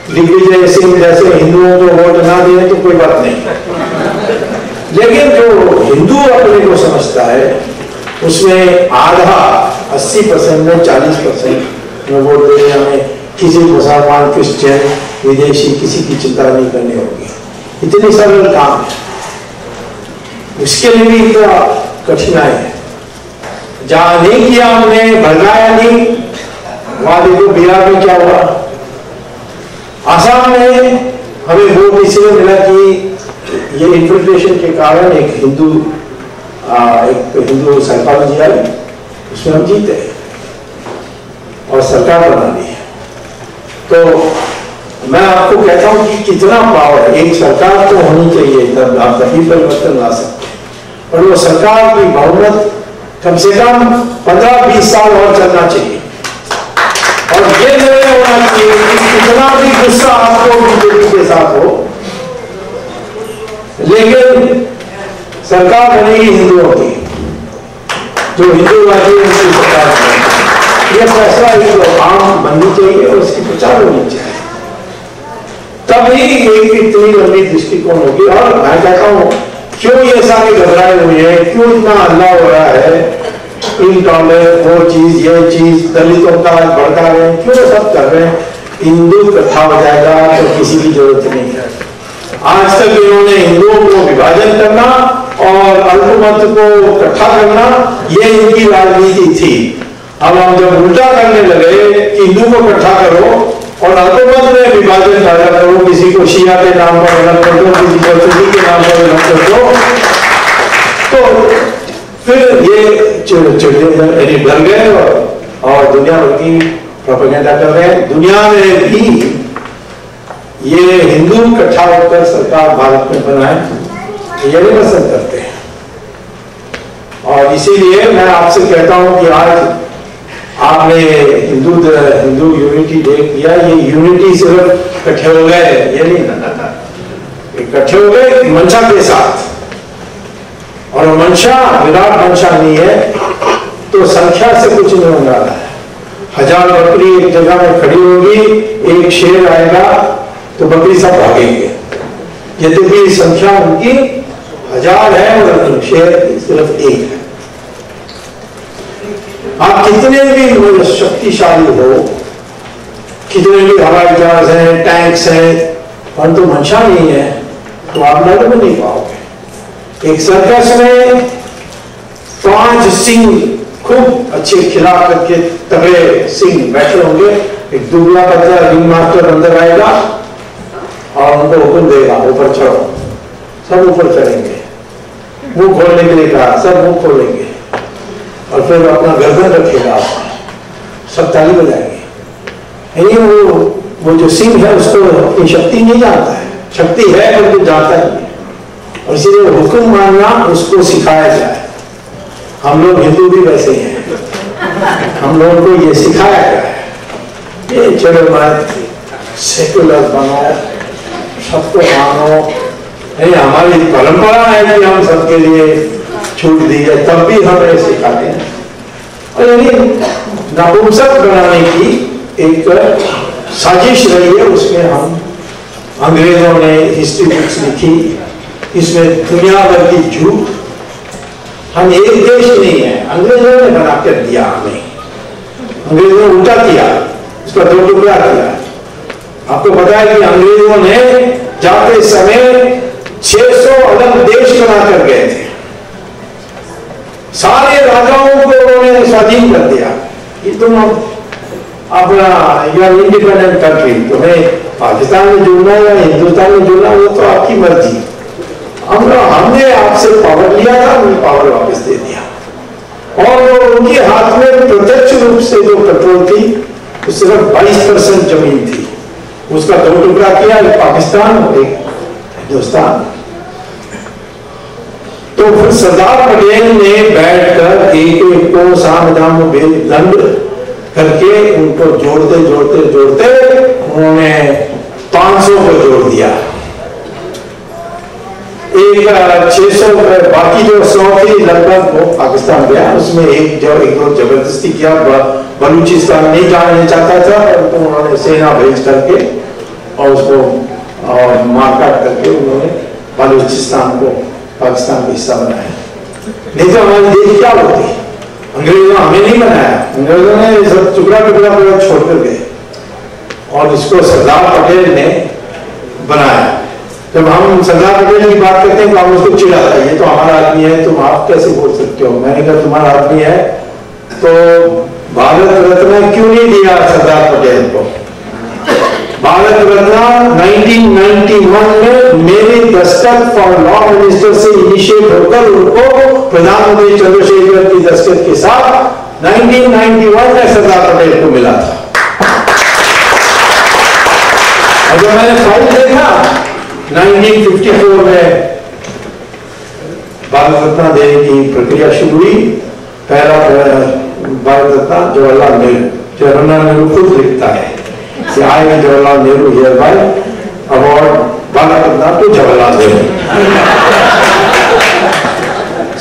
दिग्विजय सिंह जैसे हिंदुओं को वोट ना दें तो कोई बात नहीं, लेकिन जो हिंदू अपने को समझता है उसमें आधा 80% में 40% में वोट देने हमें किसी मुसलमान, क्रिश्चियन, विदेशी किसी की चिंता नहीं करनी होगी। इतनी सरल काम है, उसके लिए भी इतना कठिनाई है। जहां नहीं किया हमने, भड़काया नहीं, वहां देखो बिहार में क्या हुआ, आसाम में हमें वोट इसलिए मिला कि ये इन्फिल्ट्रेशन के कारण एक हिंदू सरकार जी आई, उसमें हम जीते और सरकार बना दी। तो मैं आपको कहता हूं कि कितना पावर, एक सरकार तो होनी चाहिए तब आप तभी परिवर्तन ला सकते हैं, और वो सरकार की बहुमत कम से कम 15-20 साल और चलना चाहिए। और ये निर्णय होना चाहिए कि कितना भी गुस्सा आपको बीजेपी के साथ हो, लेकिन सरकार बनेगी हिंदुओं की, जो हिंदूवादी उनकी सरकार बनेगी। ये फैसला एक आम बननी चाहिए और उसकी प्रचार होनी चाहिए, तभी एक इतनी लंबी दृष्टिकोण होगी। और मैं कहता हूं क्यों ये सारे घबराए हुए हैं, क्यों इतना हल्ला हो रहा है, इनटॉलरेंस, वो चीज ये चीज, दलितों का भड़का रहे हैं, क्यों सब कर रहे हैं? हिंदू इकट्ठा हो जाएगा तो किसी की जरूरत नहीं है। आज तक इन्होंने हिंदुओं को विभाजन करना और अल्पमत को इकट्ठा करना, ये इनकी राजनीति थी। अब हम जब उल्टा करने लगे कि हिंदू को इकट्ठा करो और हुकूमत में विभाजन पैदा करो, किसी को शिया के नाम पर अलग कर दो, किसी को सुन्नी के नाम पर अलग कर दो, तो फिर ये डर गए और दुनिया भर की प्रोपेगेंडा कर रहे हैं। दुनिया में भी ये हिंदू इकट्ठा होकर सरकार भारत में बनाए, ये नहीं पसंद करते हैं। और इसीलिए मैं आपसे कहता हूं कि आज आपने हिंदू यूनिटी डे किया, ये यूनिटी सिर्फ इकट्ठे हो गए ये नहीं, इकट्ठे हो गए मंशा के साथ, और मंशा विराट मंशा नहीं है तो संख्या से कुछ नहीं होने वाला है। 1000 बकरी एक जगह में खड़ी होगी, एक शेर आएगा तो बकरी सब भागेंगे, यद्यपि संख्या उनकी 1000 है और शेर सिर्फ एक है। आप कितने भी शक्तिशाली हो, कितने भी हवाई जहाज हैं, टैंक्स हैं, और तो मंशा नहीं है तो आप लड़ भी नहीं पाओगे। एक सर्कस में 5 सिंह खूब अच्छे खिला करके तगड़े सिंह बैठे होंगे, एक दुबला पतला रिंग मास्टर अंदर आएगा और उनको हुक्म देगा ऊपर चढ़ो, सब ऊपर चढ़ेंगे, मुंह खोलने के लिए कहा, सब मुंह खोलेंगे और फिर अपना गर्दन रखेगा, सब ताली बजाएंगे। यानी वो जो सिंह है उसको अपनी शक्ति नहीं जानता है, शक्ति है पर वो जानता नहीं है, और इसीलिए हुक्म मानना उसको सिखाया जाए। हम लोग हिंदू भी वैसे ही हैं, हम लोगों को ये सिखाया गया है, ये चलो मत सेकुलर बनो, सबको मानो। हमारी परंपरा है कि हम सबके लिए छूट दी है, तब भी हम ये सिखाते हैं। और यानी नपुंसक बनाने की एक साजिश रही है, उसमें हम अंग्रेजों ने हिस्ट्री बुक्स लिखी, इसमें दुनिया भर की झूठ। हम एक देश नहीं है, अंग्रेजों ने बना कर दिया हमें, अंग्रेजों ने उल्टा किया, उसका 2 टुकड़ा किया। आपको पता है कि अंग्रेजों ने जाते समय 600 अलग देश बना कर गए थे, सारे राजाओं को उन्होंने स्वाधीन कर दिया कि तुम अपना यूर इंडिपेंडेंट कंट्री, तुम्हें पाकिस्तान में जुड़ना या हिंदुस्तान में जुड़ना वो तो आपकी मर्जी। हमने आपसे पावर लिया था, हमने पावर वापस दे दिया। और उनके हाथ में प्रत्यक्ष रूप से जो कंट्रोल थी वो सिर्फ 22% जमीन थी, उसका 2 टुकड़ा किया, एक पाकिस्तान और एक हिंदुस्तान। तो फिर सरदार पटेल ने बैठकर एक को सामदाम दंड करके उनको जोड़ते जोड़ते जोड़ते उन्होंने 500 को जोड़ दिया। एक 600 बाकी जो 100 थी लगभग वो पाकिस्तान गया, उसमें एक दो जबरदस्ती किया, बलूचिस्तान नहीं जाना चाहता था तो उन्होंने सेना भेज करके और उसको मारकाट करके उन्होंने बलूचिस्तान को पाकिस्तान का हिस्सा बनाया। नहीं तो हमारी देश क्या होती, अंग्रेजों हमें नहीं बनाया, अंग्रेजों ने सब टुकड़ा टुकड़ा पूरा छोड़कर गए और इसको सरदार पटेल ने बनाया। जब हम सरदार पटेल की बात करते हैं तो हम उसको चिढ़ाते हैं, ये तो हमारा आदमी है, तुम आप कैसे बोल सकते हो। मैंने कहा तुम्हारा आदमी है तो भारत रत्न क्यों नहीं दिया सरदार पटेल को। भारत रत्न 1991 में मेरे दस्तखत फॉर लॉ मिनिस्टर से इनिशिएट होकर उनको प्रधानमंत्री चंद्रशेखर की दस्तखत के साथ 1991 में सरदार पटेल को मिला था। और जब मैंने फाइल देखा 1954 में भारत रत्न देने की प्रक्रिया शुरू हुई। पहला भारत रत्न जवाहरलाल नेहरू खुद लिखता है, I Jawaharlal Nehru hereby award Bharat Ratna to Jawaharlal Nehru.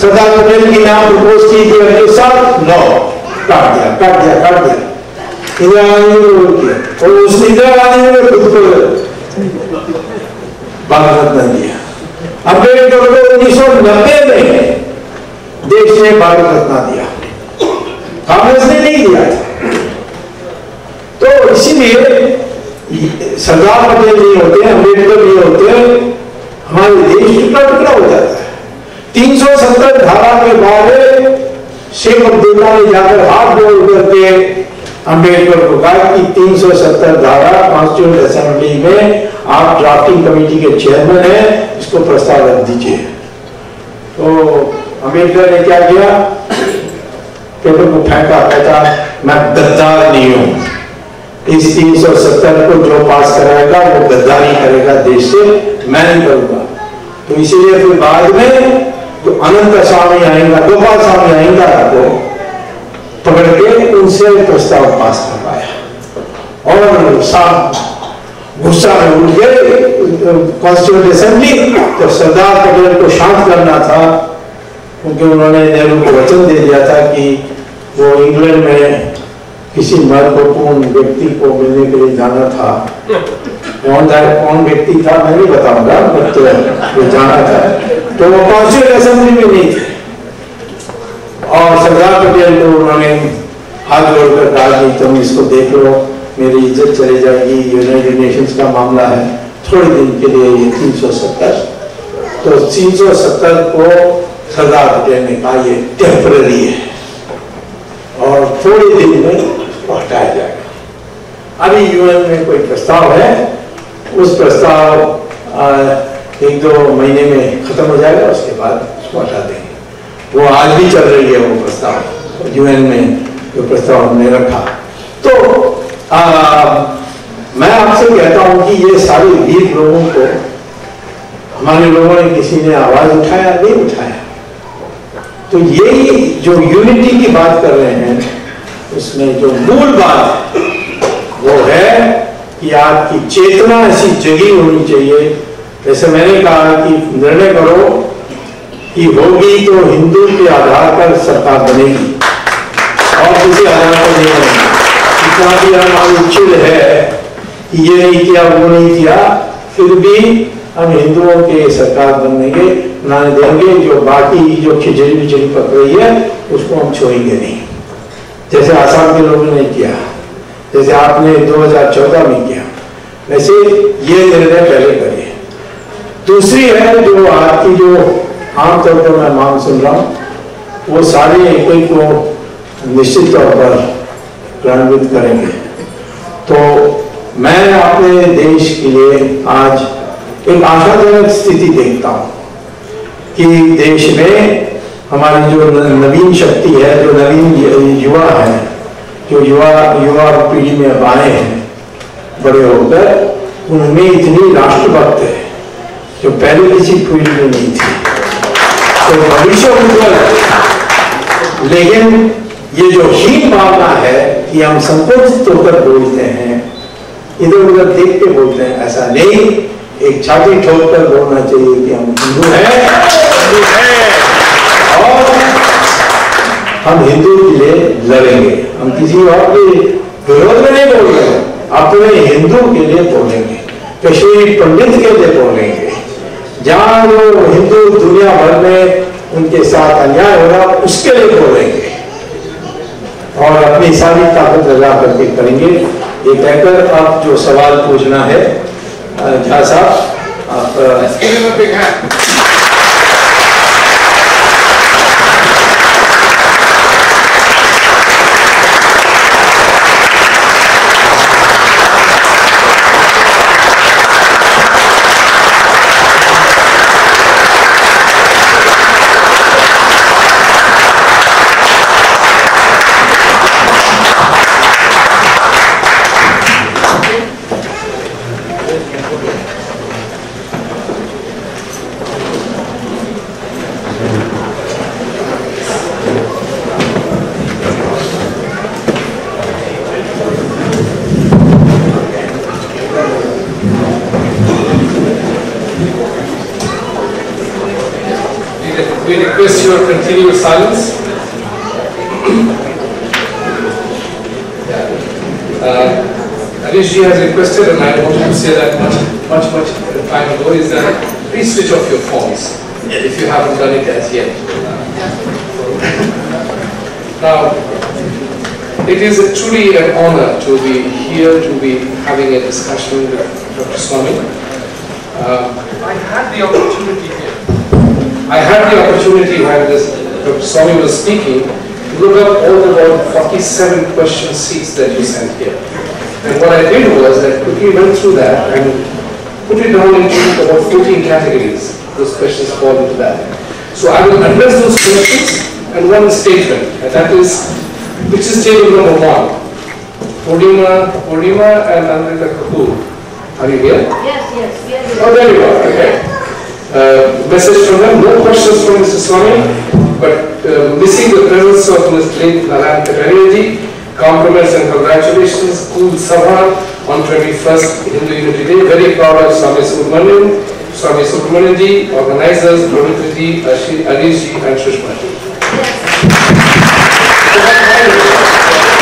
Sardar Patel की नाम प्रपोज की थी के साथ नो काट दिया। इंदिरा गांधी ने बोल किया और उस इंदिरा गांधी ने खुद को भारत रत्न दिया। अम्बेडकर को 1990 में देश ने भारत रत्न दिया, कांग्रेस ने नहीं दिया था। तो इसीलिए सरदार पटेल नहीं होते, अम्बेडकर नहीं होते, हमारे देश टुकड़ा टुकड़ा हो जाता है। 370 धारा के बाद शेख अब्दुल्ला ने जाकर हाथ जोड़ करके अम्बेडकर को कहा कि 370 धारा कॉन्स्टिट्यूएंट असेंबली में आप ड्राफ्टिंग कमेटी के चेयरमैन हैं, इसको प्रस्ताव रख दीजिए। तो अम्बेडकर ने क्या किया, पेपर को फेंका, कहता मैं गद्दार नहीं हूं, इस 370 को जो पास कराएगा वो गद्दारी करेगा देश से, मैं नहीं करूंगा। तो इसीलिए फिर बाद में तो अनंत स्वामी आएगा, गोपाल स्वामी आएगा को पकड़ के उनसे प्रस्ताव पास करवाया और साहब गुस्सा में उठ गए कॉन्स्टिट्यूएंट असेंबली। तो सरदार पटेल को शांत करना था, क्योंकि उन्होंने नेहरू को वचन दे दिया था कि वो इंग्लैंड में किसी महत्वपूर्ण व्यक्ति को मिलने के लिए जाना था। कौन व्यक्ति था मैं नहीं बताऊंगा, बट वो जाना था। तो वो कॉन्स्टिट्यूएंट असेंबली में नहीं थे और सरदार पटेल को उन्होंने हाथ जोड़कर कहा कि तुम इसको देख लो, मेरी इज्जत चली जाएगी, यूनाइटेड नेशंस का मामला है, थोड़े दिन के लिए ये 370। तो 370 को सरदार पटेल ने कहा ये टेम्पररी है और थोड़े दिन में इसको हटाया जाएगा। अभी यूएन में कोई प्रस्ताव है, उस प्रस्ताव 1-2 महीने में खत्म हो जाएगा, उसके बाद उसको हटा देंगे। वो आज भी चल रही है वो प्रस्ताव, यूएन में जो प्रस्ताव हमने रखा। तो मैं आपसे कहता हूं कि ये सारे वीर लोगों को हमारे लोगों ने किसी ने आवाज उठाया नहीं उठाया। तो यही जो यूनिटी की बात कर रहे हैं, उसमें जो मूल बात वो है कि आपकी चेतना ऐसी जगी होनी चाहिए। जैसे मैंने कहा कि निर्णय करो कि होगी तो हिंदू के आधार पर सरकार बनेगी और किसी आधार पर नहीं बनेगी। इतना भी हमारी चिल है कि ये नहीं किया वो नहीं किया, फिर भी हम हिंदुओं के सरकार बनेंगे, बनाने देंगे। जो बाकी जो खिचड़ी बिचड़ी पक रही है उसको हम छोड़ेंगे नहीं, जैसे आसाम के लोगों ने किया, जैसे आपने 2014 में किया, वैसे ये निर्णय पहले करिए। दूसरी है जो आपकी जो आमतौर पर मैं मांग सुन रहा हूँ, वो सारे एक को निश्चित तौर पर क्रियान्वित करेंगे। तो मैं अपने देश के लिए आज एक आशाजनक स्थिति देखता हूँ कि देश में हमारी जो नवीन शक्ति है, जो नवीन युवा है, जो युवा पीढ़ी में अब आए हैं बड़े होकर, उनमें इतनी राष्ट्रभक्त है जो पहले किसी पीढ़ी में नहीं थी। तो भविष्य उज्जवल। लेकिन ये जो हीन भावना है कि हम संकोचित होकर बोलते हैं, इधर उधर देख के बोलते हैं, ऐसा नहीं, एक छाती ठोक कर बोलना चाहिए कि हम हिंदू हैं और हम हिंदू के लिए लड़ेंगे। हम किसी और के विरोध में नहीं बोल रहे, अपने हिंदू के लिए बोलेंगे, कश्मीरी पंडित के लिए बोलेंगे, जहां वो हिंदू दुनिया भर में उनके साथ अन्याय हो रहा उसके लिए बोलेंगे और अपनी सारी ताकत लगा करके करेंगे। ये कहकर आप जो सवाल पूछना है झा साहब, आप We request your continued silence. Harish ji has requested, and I wanted to say that much time ago, is that please switch off your phones if you haven't done it as yet. Now, it is truly an honor to be here, to be having a discussion with Dr. Swami. I had the opportunity when Dr. Swami was speaking look up all the about 47 question sheets that you sent here. And what I did was I quickly went through that and put it down into about 14 categories. Those questions fall into that. So I will address those questions and one statement, and that is, which is table number 1. Purnima and Amrita Kapoor. Are you here? Yes, yes, we are here. Oh, there you are. Okay. Message from them. No questions from Mr. Swami, but missing the presence of Ms. Narayan Katariji. Compliments and congratulations. Cool Sabha on 21st Hindu Unity Day. Very proud of Swami Subramanian ji, organizers, Pramitra ji, Anish ji, and Shushma ji.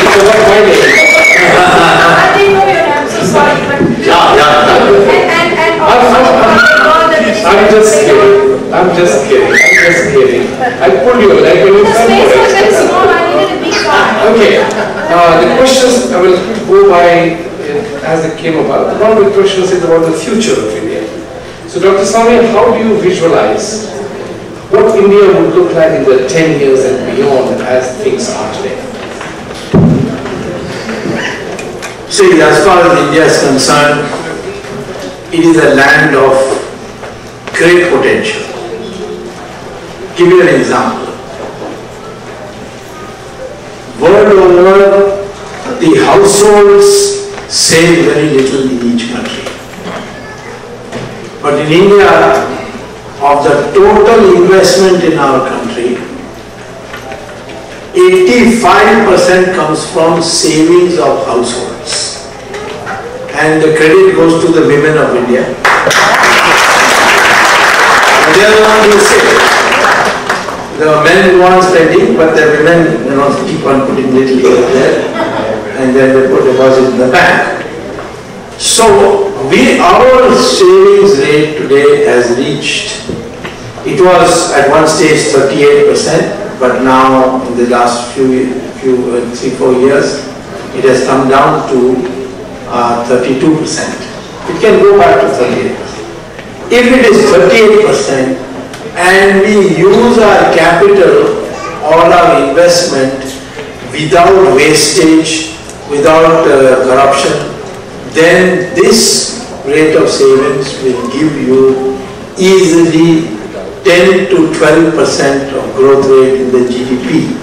It's about my name. I didn't know your name, I'm so sorry, but... I'm just kidding. I pulled your leg when you The fell space for was very it. small, I needed a big car. Okay. The questions I will go by as they came about. One of the questions is about the future of India. So Dr. Swami, how do you visualize what India would look like in the 10 years and beyond as things are today? See, as far as India is concerned, it is a land of great potential. Give you an example. World over, the households save very little in each country. But in India, of the total investment in our country, 85% comes from savings of households. And the credit goes to the women of India. They are the ones who save. The men go on spending, but the women keep on putting little here there, and then they put deposit in the bank. So our savings rate today has reached, it was at one stage 38%, but now in the last 3-4 years, it has come down to 32%. It can go back to 38%. If it is 38% and we use our capital or our investment without wastage, without corruption, then this rate of savings will give you easily 10 to 12% of growth rate in the GDP.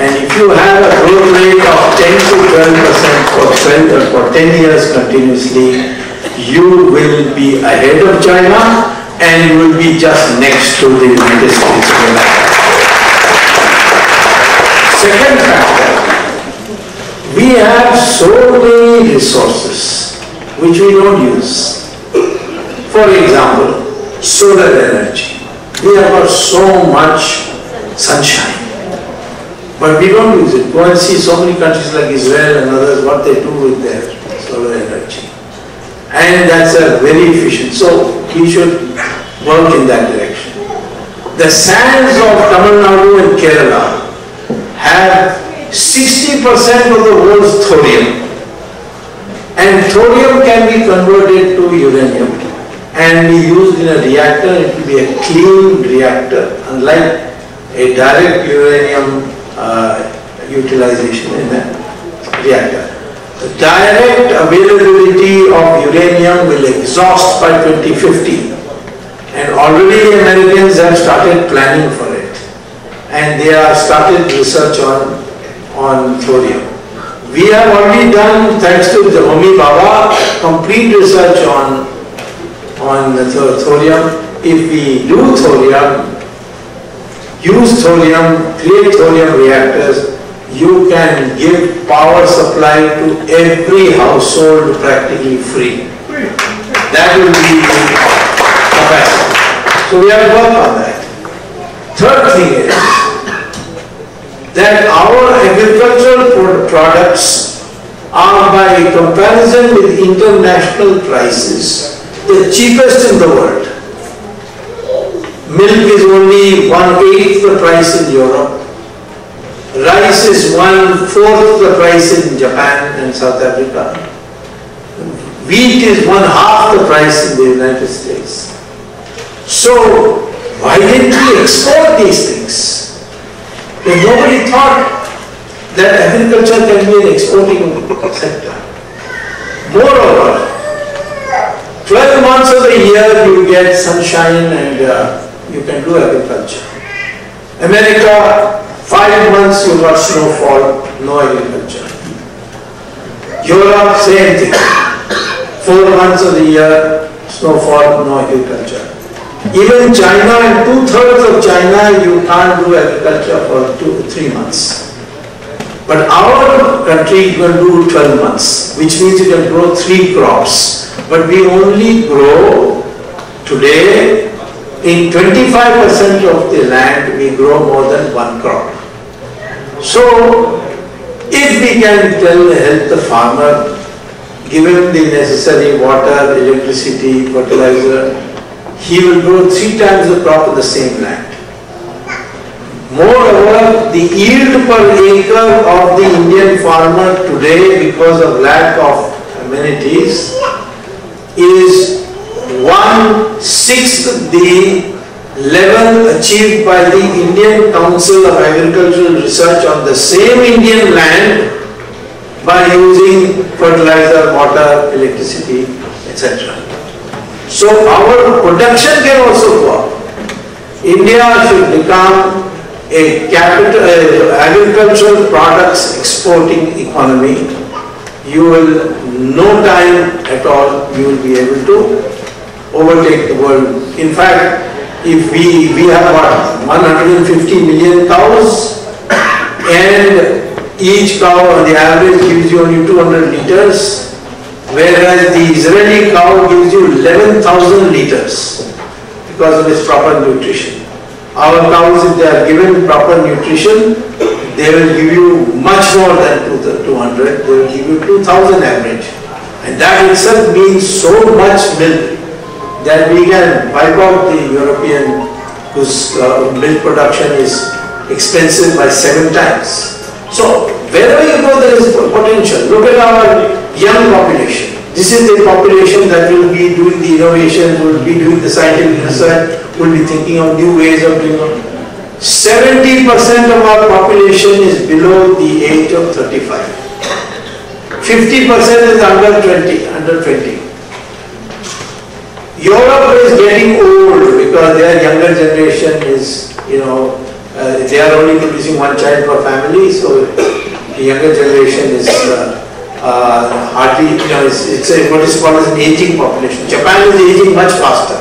And if you have a growth rate of 10 to 12% for 10 years continuously, you will be ahead of China and you will be just next to the United States of America. Second factor, we have so many resources which we don't use. For example, solar energy. We have got so much sunshine, but we don't use it. Go and see so many countries like Israel and others, what they do with their solar energy. And that's a very efficient. So we should work in that direction. The sands of Tamil Nadu and Kerala have 60% of the world's thorium. And thorium can be converted to uranium and be used in a reactor. It will be a clean reactor, unlike a direct uranium utilization in a reactor. The direct availability of uranium will exhaust by 2050. And already the Americans have started planning for it. And they have started research on thorium. We have already done, thanks to the Homi Baba, complete research on thorium. If we do thorium, use thorium, create thorium reactors, you can give power supply to every household practically free. That will be the capacity. So we have to work on that. Third thing is that our agricultural products are, by comparison with international prices, the cheapest in the world. Milk is only 1/8 the price in Europe. Rice is 1/4 the price in Japan and South Africa. Wheat is 1/2 the price in the United States. So why didn't we export these things? Because nobody thought that agriculture can be an exporting sector. Moreover, 12 months of the year you get sunshine and you can do agriculture. America, 5 months you got snowfall, no agriculture. Europe, same thing. 4 months of the year, snowfall, no agriculture. Even China, in 2/3 of China, you can't do agriculture for 2 to 3 months. But our country, you can do 12 months, which means you can grow 3 crops. But we only grow today, in 25% of the land, we grow more than 1 crop. So, if we can help the farmer, give him the necessary water, electricity, fertilizer, he will grow 3 times the crop of the same land. Moreover, the yield per acre of the Indian farmer today, because of lack of amenities, is 1/6 the level achieved by the Indian Council of Agricultural Research on the same Indian land by using fertilizer, water, electricity, etc. So our production can also go up. India should become a agricultural products exporting economy. You will, no time at all, you will be able to overtake the world. In fact, if we have what, 150 million cows, and each cow on the average gives you only 200 liters, whereas the Israeli cow gives you 11,000 liters because of its proper nutrition. Our cows, if they are given proper nutrition, they will give you much more than 200, they will give you 2,000 average. And that itself means so much milk that we can wipe out the European, whose milk production is expensive by 7 times. So, wherever you go, there is potential. Look at our young population. This is the population that will be doing the innovation, will be doing the scientific research, will be thinking of new ways of doing it. 70% of our population is below the age of 35. 50% is under 20. Europe is getting old because their younger generation is, they are only producing 1 child per family, so the younger generation is hardly, it's what is called as an aging population. Japan is aging much faster.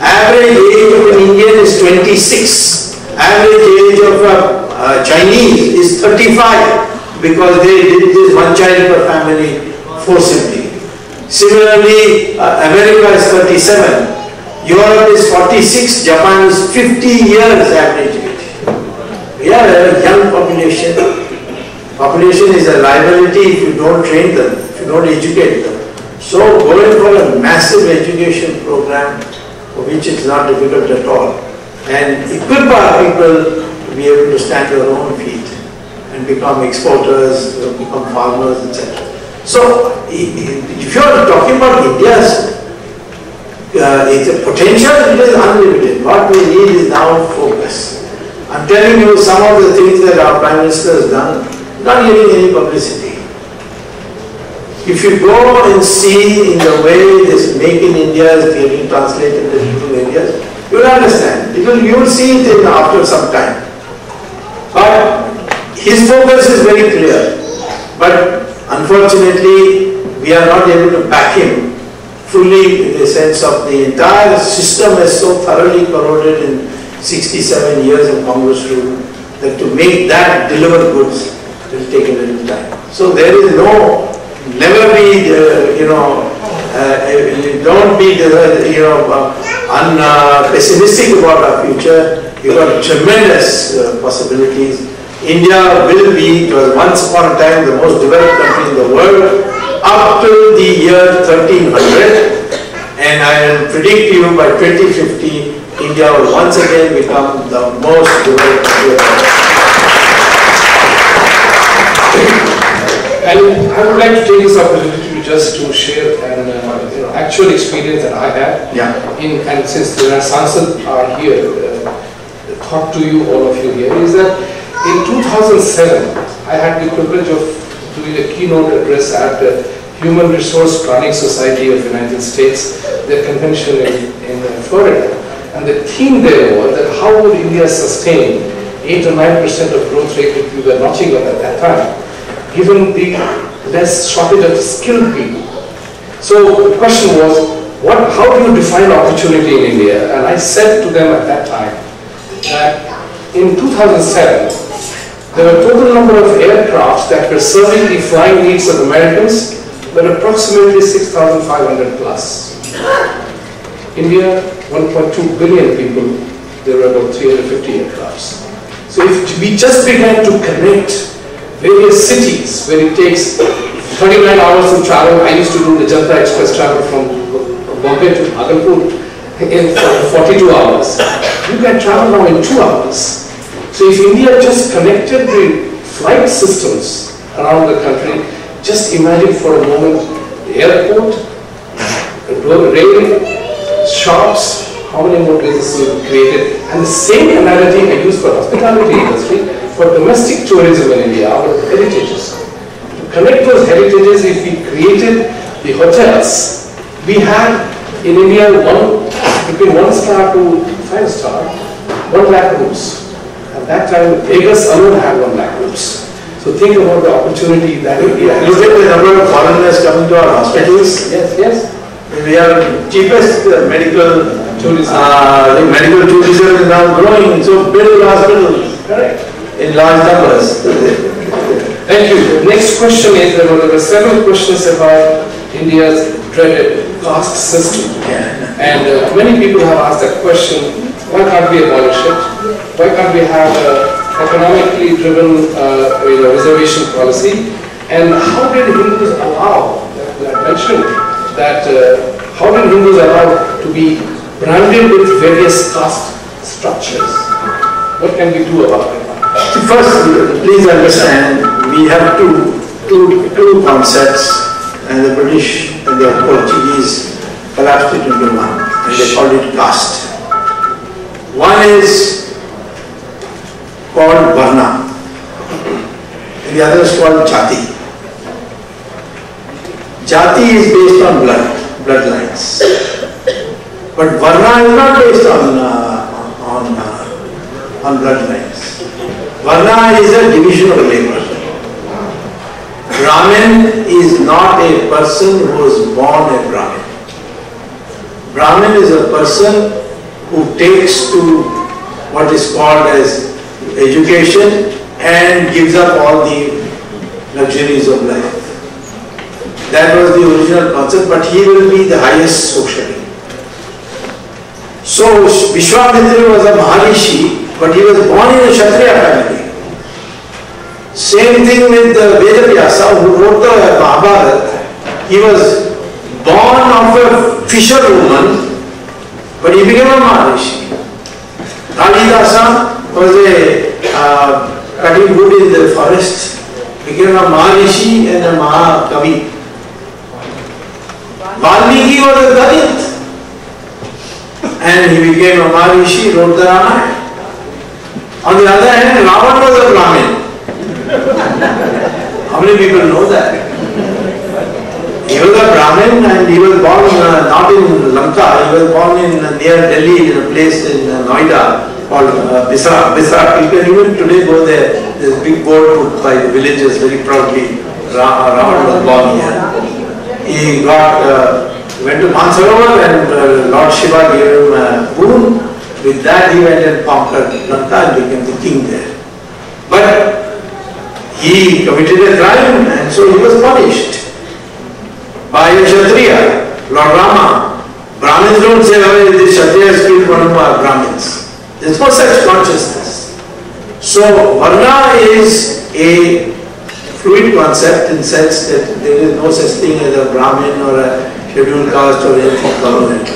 Average age of an Indian is 26. Average age of a Chinese is 35 because they did this 1 child per family forcibly. Similarly, America is 37. Europe is 46. Japan is 50 years average age. We are a young population. Population is a liability if you don't train them, if you don't educate them. So going for a massive education program, for which it's not difficult at all, and equip our people to be able to stand on their own feet and become exporters, become farmers, etc. So if you are talking about India's potential, it is unlimited. What we need is now focus. I'm telling you some of the things that our Prime Minister has done, not getting any publicity. If you go and see in the way this Make in India is getting translated into different areas, you will understand. You will see it after some time. But his focus is very clear. But unfortunately, we are not able to back him fully in the sense of the entire system is so thoroughly corroded in 67 years of Congress rule that to make that deliver goods will take a little time. So there is never be, don't be, pessimistic about our future. We've got tremendous possibilities. India will be, it was once upon a time the most developed country in the world up till the year 1300, and I will predict to you by 2050 India will once again become the most developed country in the world. And I would like to take this opportunity just to share an actual experience that I had. Yeah. And since the Sansad are here, thought to you, all of you here, is that in 2007, I had the privilege of doing a keynote address at the Human Resource Planning Society of the United States, their convention in Florida. And the theme there was that how would India sustain 8 or 9% of growth rate which we were notching up at that time, given the less shortage of skilled people. So the question was, how do you define opportunity in India? And I said to them at that time that in 2007, there were a total number of aircrafts that were serving the flying needs of Americans were approximately 6,500 plus. India, 1.2 billion people, there were about 350 aircrafts. So if we just began to connect various cities where it takes 39 hours to travel, I used to do the Janta Express travel from Bombay to Bhagalpur in 42 hours. You can travel now in 2 hours. So if India just connected the flight systems around the country, just imagine for a moment the airport, the rail, shops, how many more businesses will be created. And the same analogy I use for hospitality industry, for domestic tourism in India, our heritages. To connect those heritages, if we created the hotels, we had in India between 1 star to 5 star, 1 lakh rooms. At that time, Vegas alone had 1 lakh rooms. So think about the opportunity that India has. Look at the number of foreigners coming to our hospitals. Yes. We are cheapest medical Tourism. The medical tourism is now growing. So build hospitals Correct. in large numbers. Thank you. The next question is, there were several questions about India's dreaded caste system. And many people have asked that question, why can't we abolish it? Why can't we have an economically driven reservation policy? And how did Hindus allow, I mentioned that, how did Hindus allow to be branded with various caste structures? What can we do about it? First, please understand, we have two concepts, and the British and the Portuguese collapsed it into one, and they called it caste. One is called Varna, and the other is called Jati. Jati is based on bloodlines, but Varna is not based on bloodlines. Varna is a division of labor. Brahmin is not a person who was born a Brahmin. Brahmin is a person who takes to what is called as education and gives up all the luxuries of life. That was the original concept, but he will be the highest socially. So Vishwamitra was a Maharishi, but he was born in a Kshatriya family. Same thing with Vedavyasa, who wrote the Mahabharata. He was born of a fisherwoman, but he became a Maharishi. Kalidasa was cutting wood in the forest, became a Maharishi and a Mahakavi. Valmiki was a Dalit, and he became a Maharishi, wrote the Ramayana. On the other hand, Ravan was a Brahmin. How many people know that? He was a Brahmin and he was born not in Lanka, he was born in near Delhi, in a place in Noida called Bisra. You can even today go there. There's a big board put by the villagers very proudly. Ravan was born here. He went to Mansarovar and Lord Shiva gave him a boon. With that he went and conquered Lanka and became the king there. But he committed a crime and so he was punished by a Kshatriya, Lord Rama. Brahmins don't say, oh, this Kshatriya has killed one of our Brahmins. There is no such consciousness. So Varna is a fluid concept in the sense that there is no such thing as a Brahmin or a scheduled caste or anything covenant.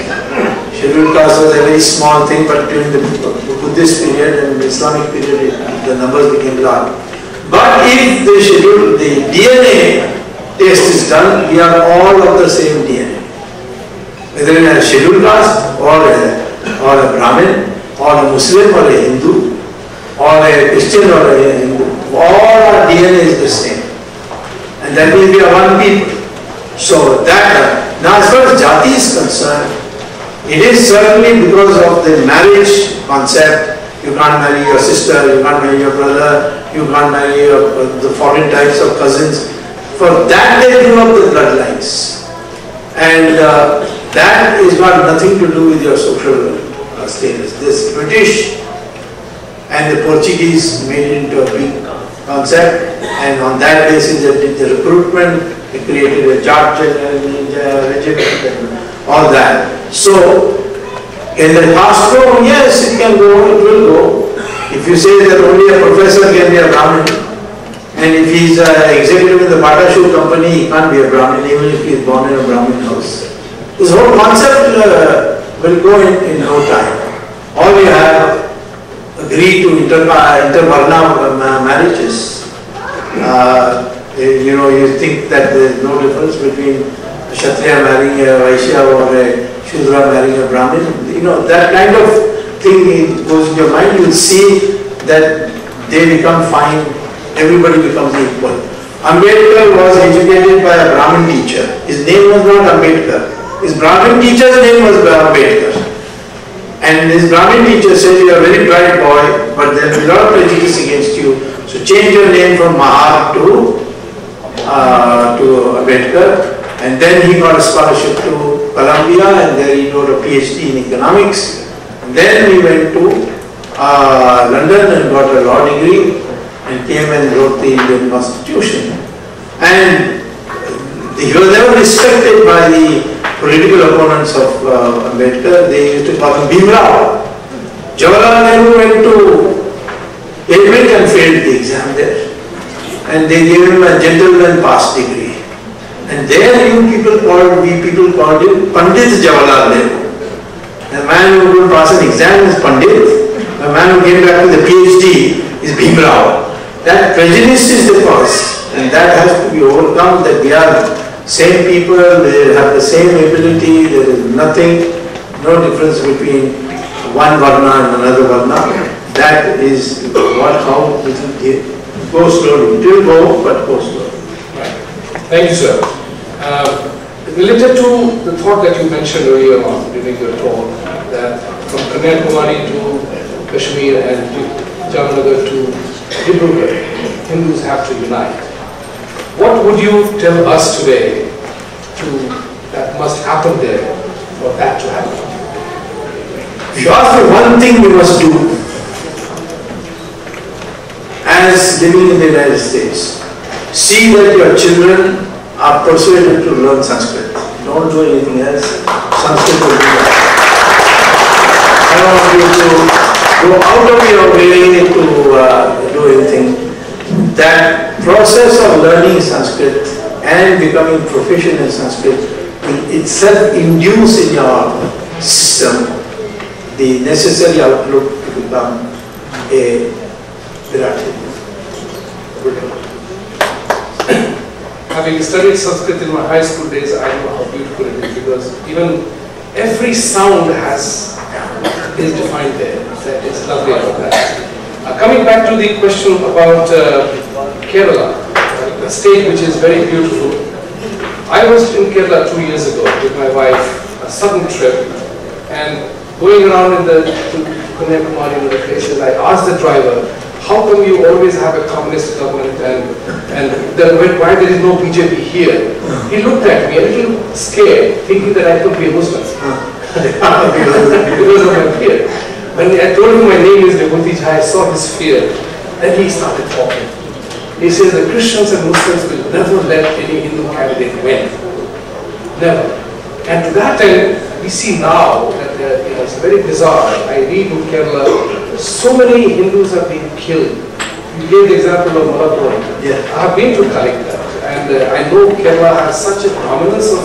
Scheduled caste was a very small thing, but during the Buddhist period and the Islamic period, the numbers became large. But if the DNA test is done, we are all of the same DNA. Whether in a scheduled caste or a Brahmin or a Muslim or a Hindu or a Christian or a Hindu. all our DNA is the same. And that means we are one people. So that, now as far as Jati is concerned, it is certainly because of the marriage concept. You can't marry your sister, you can't marry your brother, you can't marry the foreign types of cousins. For that they drew up the bloodlines. And that is got nothing to do with your social status. This British and the Portuguese made it into a big concept, and on that basis they did the recruitment, they created a Jat regiment and all that. So, in the past form, yes, it can go, it will go. If you say that only a professor can be a Brahmin, and if he is an executive in the Bata Shoe company, he can't be a Brahmin, even if he is born in a Brahmin house. This whole concept will go in no time. All we have agreed to intervarna marriages. You know, you think that there is no difference between a Kshatriya marrying a Vaishya or a Shudra marrying a Brahmin. You know, that kind of thing goes in your mind. You will see that they become fine, everybody becomes equal. Ambedkar was educated by a Brahmin teacher. His name was not Ambedkar. His Brahmin teacher's name was Ambedkar. And his Brahmin teacher said, you are a very bright boy, but there will be a lot of prejudice against you. So change your name from Mahar to Ambedkar. And then he got a scholarship to Columbia, and there he got a PhD in economics. And then he went to London and got a law degree and came and wrote the Indian Constitution. And he was never respected by the political opponents of Ambedkar. They used to call him Bhimrao. Jawaharlal Nehru went to Cambridge and failed the exam there. And they gave him a gentleman pass degree. And there we people called him Pandit Jawaharlal Nehru. The man who could pass an exam is Pandit. The man who came back with a PhD is Bhimrao. That prejudice is the cause, and that has to be overcome, that we are same people, they have the same ability, there is nothing, no difference between one Varna and another Varna. That is how it will go slowly. It will go, but go slowly. Right. Thank you, sir. Related to the thought that you mentioned earlier on during your talk, that from Kanyakumari to Kashmir and Jamnagar to Dibrugarh, Hindus have to unite. What would you tell us today that must happen there for that to happen? If you ask me one thing we must do as living in the United States, see that your children are persuaded to learn Sanskrit. Don't do anything else. Sanskrit will do that. I don't want you to go out of your way to do anything. That process of learning Sanskrit and becoming proficient in Sanskrit will itself induce in your system the necessary outlook to become a Virat. Having studied Sanskrit in my high school days, I know how beautiful it is, because even every sound is defined there. It's lovely about that. Coming back to the question about Kerala, a state which is very beautiful. I was in Kerala 2 years ago with my wife, a sudden trip, and going around in the Kanyakumari and the places, I asked the driver, how come you always have a communist government and why there is no BJP here? He looked at me a little scared, thinking that I could be a Muslim. Because of my fear. When I told him my name is Vibhuti Jha, I saw his fear. Then he started talking. He says the Christians and Muslims will never let any Hindu candidate win. Never. And to that end, we see now that it's very bizarre. I read in Kerala, so many Hindus are being killed. You gave the example of Malappuram. Yeah. I have been to Calicut, and I know Kerala has such a prominence of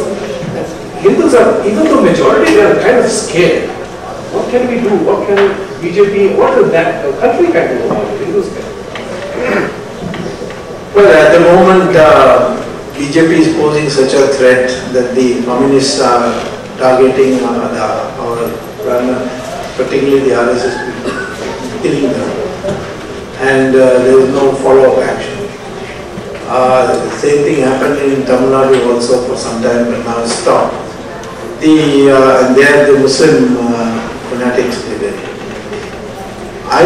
Hindus are, even though majority, they are kind of scared. What can we do? What can BJP, what is that the country can do? What Hindus can do? Well, at the moment, BJP is posing such a threat that the communists are targeting our particularly the RSS people, killing them. and there was no follow-up action. The same thing happened in Tamil Nadu also for some time, but now it's stopped. And there the Muslim fanatics did it. I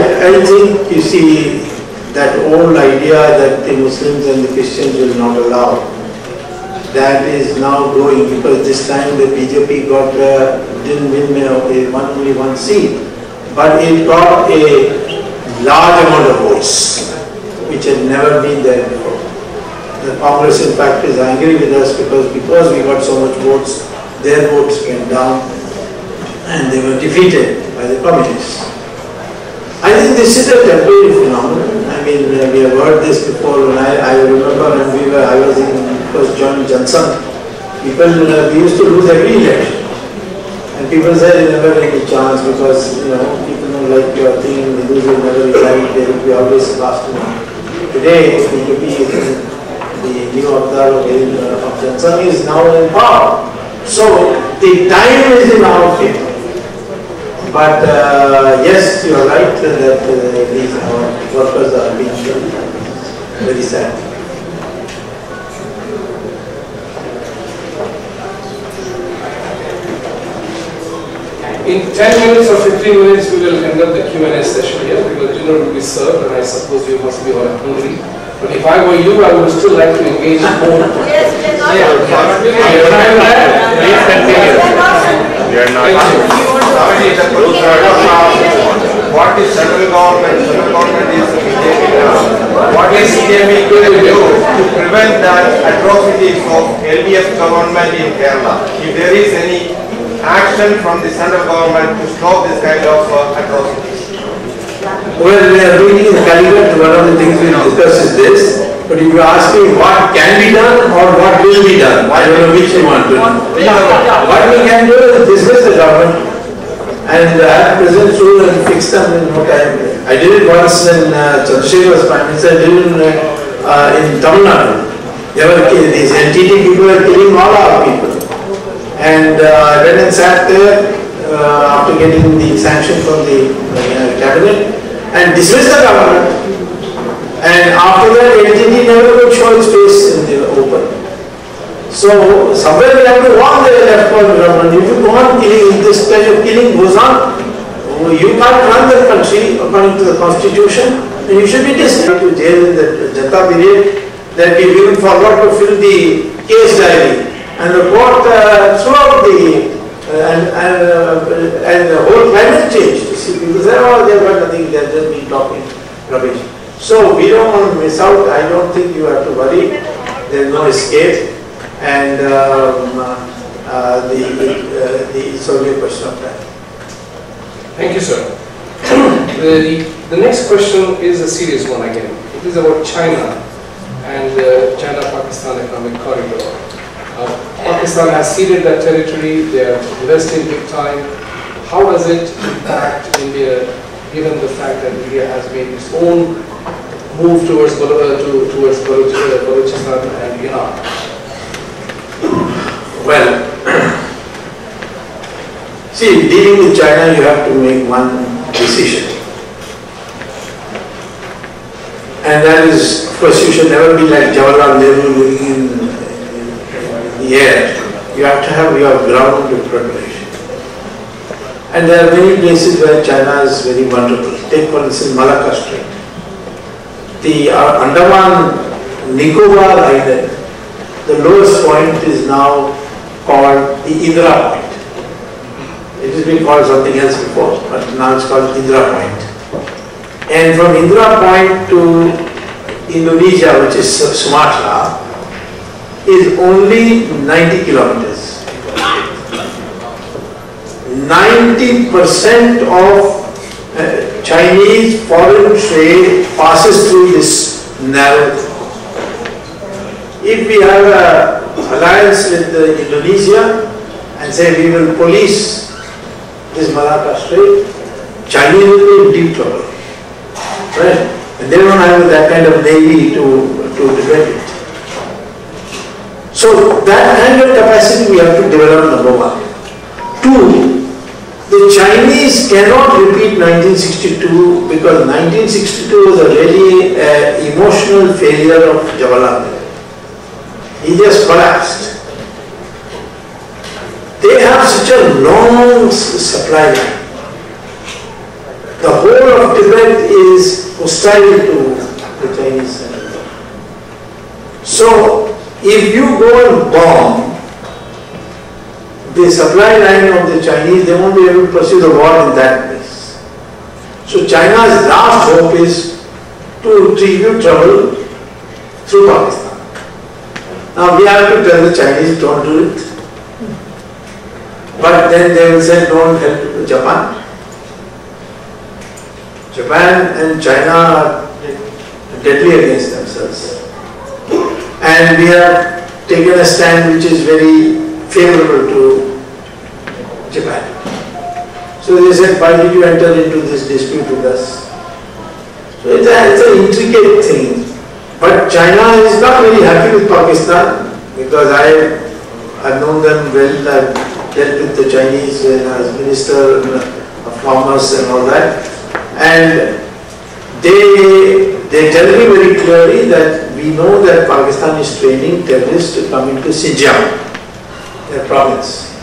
think, you see, that old idea that the Muslims and the Christians will not allow, that is now growing, because this time the BJP didn't win only one seat, but it got a large amount of votes, which had never been there before. The Congress, in fact, is angry with us because we got so much votes, their votes went down and they were defeated by the communists. I think this is a temporary phenomenon. I mean, we have heard this before. When I remember when I was in John Johnson, we used to lose every election. And people said you never take a chance because, people don't like your thing, they will never decide, they will be always last one. Today, the new Avatar of Johnson is now in power. So, the time is in our favor. But yes, you are right that these workers are being killed. Very sad. In 10 minutes or 15 minutes, we will end up the Q&A session here because dinner will be served, and I suppose you must be all hungry. But if I were you, I would still like to engage more. Yes, Please continue. What is central government? Central government is BJP now. What is CME going to do to prevent that atrocities of LDF government in Kerala? If there is any action from the central government to stop this kind of atrocities? Well, we are reading in Calicut, one of the things we discuss is this, but if you ask me what can be done or what will be done, I don't know which you want to know. What we can do is dismiss the government and have present rule and fix them in no time. I did it once when Chandrasekhar was Prime Minister, I did it in Tamil Nadu. These NTT people were killing all our people. And I went and sat there after getting the sanction from the cabinet and dismissed the government. And after that, NTT never could show its face in the open. So somewhere we have to warn the left government. If you go on killing, if this kind of killing goes on, you can't run the country according to the constitution, and you should be dismissed to jail in the Janta period that we even forgot to fill the case diary. And the court throughout and the whole climate change. People say, oh, they've got nothing, they've just been talking rubbish. So we don't want to miss out. I don't think you have to worry. There's no escape. And it's only a question of time. Thank you, sir. The next question is a serious one again. It is about China and the China-Pakistan economic corridor. Pakistan has ceded that territory, they are investing big time. How does it impact India, given the fact that India has made its own move towards Balochistan and Iraq? Well, see, dealing with China, you have to make one decision. And that is, of course, you should never be like Jawaharlal Nehru living in the air. You have to have your ground preparation. And there are many places where China is very vulnerable. Take for instance Malacca Strait. The Andaman Nicobar Island, the lowest point is now called the Indira Point. It has been called something else before, but now it's called Indira Point. And from Indira Point to Indonesia, which is Sumatra, is only 90 kilometers. 90% of Chinese foreign trade passes through this narrow. If we have an alliance with Indonesia and say we will police this Malacca Strait, Chinese will be in deep trouble. Right? And they don't have that kind of navy to defend it. So that kind of capacity we have to develop, number one. Two, The Chinese cannot repeat 1962 because 1962 was a really emotional failure of Jawaharlal Nehru. He just collapsed. They have such a long supply line. The whole of Tibet is hostile to the Chinese. So, if you go and bomb the supply line of the Chinese, they won't be able to pursue the war in that place. So, China's last hope is to tribute trouble through Pakistan. Now, we have to tell the Chinese, don't do it. But then they will say, don't help Japan. Japan and China are deadly against themselves. And we have taken a stand which is very favorable to Japan. So they said, why did you enter into this dispute with us? So it's an intricate thing. But China is not very happy with Pakistan because I've known them well. I've dealt with the Chinese when I was Minister of Commerce and all that. And they tell me very clearly that we know that Pakistan is training terrorists to come into Xinjiang, their province.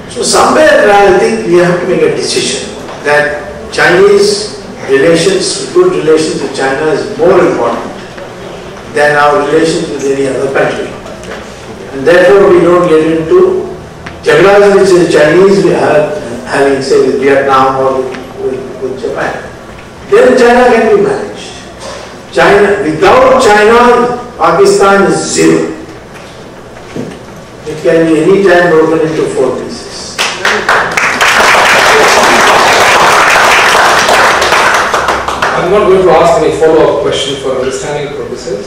So somewhere I think we have to make a decision that Chinese relations, good relations with China is more important than our relations with any other country. And therefore we don't get into jagras which the Chinese having say with Vietnam or with Japan. Then China can be managed. Without China, Pakistan is zero. It can be any time broken into 4 pieces. I'm not going to ask any follow-up question for understanding purposes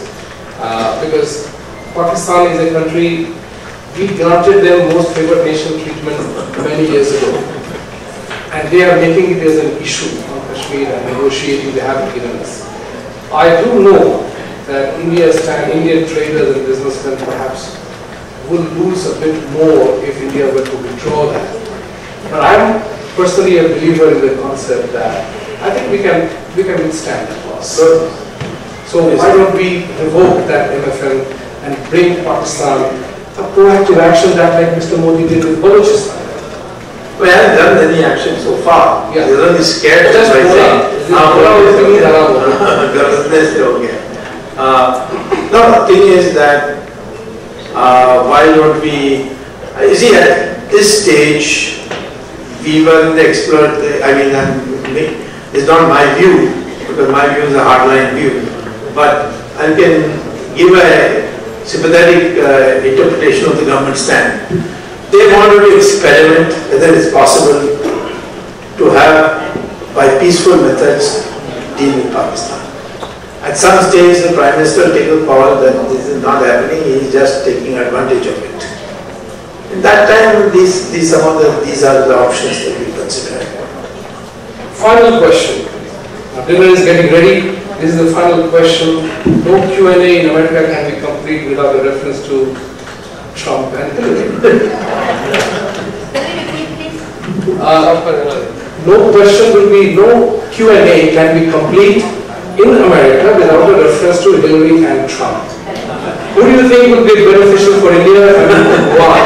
because Pakistan is a country, we granted them most favored nation treatment many years ago, and they are making it as an issue on Kashmir and negotiating. They haven't given us. I do know that Indian traders and businessmen perhaps will lose a bit more if India were to withdraw that. But I'm personally a believer in the concept that I think we can withstand that loss. So why don't we revoke that MFN and bring Pakistan a proactive action that like Mr. Modi did with Balochistan? We haven't done any action so far. Yeah. We're only scared just by saying. No, the thing is that why don't we, you see at this stage we were in the it's not my view because my view is a hardline view, but I can give a sympathetic interpretation of the government stand. They wanted to experiment whether it's possible to have, by peaceful methods, deal with Pakistan. At some stage, the Prime Minister take a call that this is not happening, he is just taking advantage of it. In that time, these are the options that we consider. Final question. Now, dinner is getting ready. This is the final question. No Q&A in America can be complete without a reference to Trump and Hillary. No question will be, no Q&A can be complete in America without a reference to Hillary and Trump. Who do you think would be beneficial for India and why?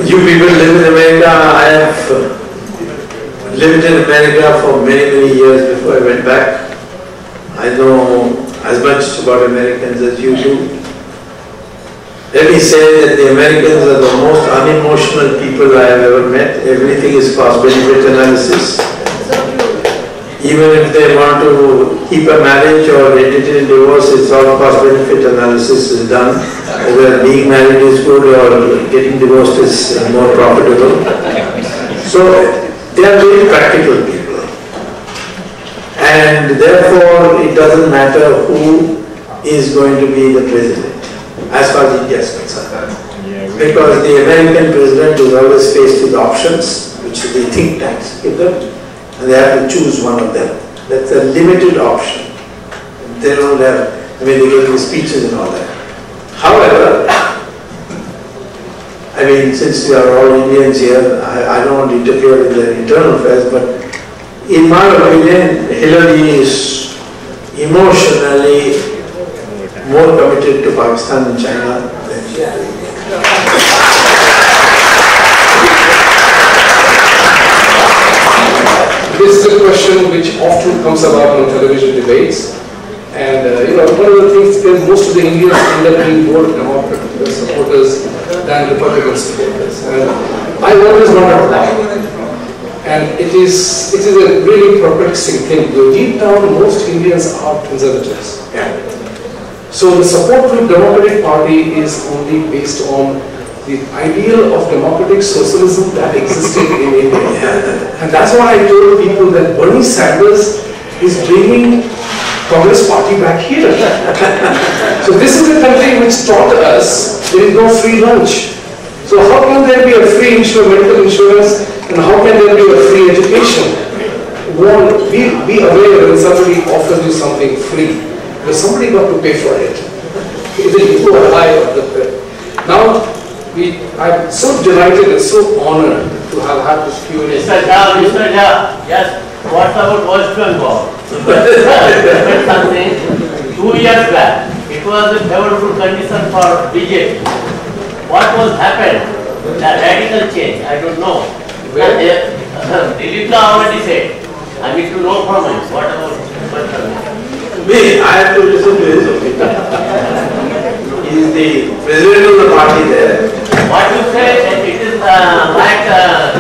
You people live in America. I have lived in America for many years before I went back. I know as much about Americans as you do. Let me say that the Americans are the most unemotional people I have ever met. Everything is cost-benefit analysis. Even if they want to keep a marriage or end it in divorce, it's all cost-benefit analysis is done. Whether being married is good or getting divorced is more profitable. So they are very practical people. And therefore, it doesn't matter who is going to be the president, as far as India is concerned. Because the American president is always faced with options, which the think tanks give them, and they have to choose one of them. That's a limited option. They don't have, they give speeches and all that. However, I I mean, since we are all Indians here, I don't want to interfere in the internal affairs, but in my opinion, Hillary is emotionally more committed to Pakistan and China than she is. This is a question which often comes about on television debates. And one of the things is most of the Indians end up being more Democrat supporters than Republican supporters. And I always wondered why. And it is a really perplexing thing. Deep down, most Indians are conservatives. Yeah. So the support to the Democratic Party is only based on the ideal of democratic socialism that existed in India. And that's why I told people that Bernie Sanders is bringing Congress Party back here. So this is a country which taught us there is no free lunch. So how can there be a free medical insurance, and how can there be a free education? One, be aware when somebody offers you something free, because somebody got to pay for it. You are alive of the now. I'm so delighted and so honored to have had this Q&A. Mr. Jha, yes, what about West Bengal? Something 2 years back, it was a favorable condition for BJP. What was happened? The radical change, I don't know. Dilipla already said. I need to know from him. What about West Bengal? Me, I have to listen to his opinion. He is the president of the party there. What you say, it is like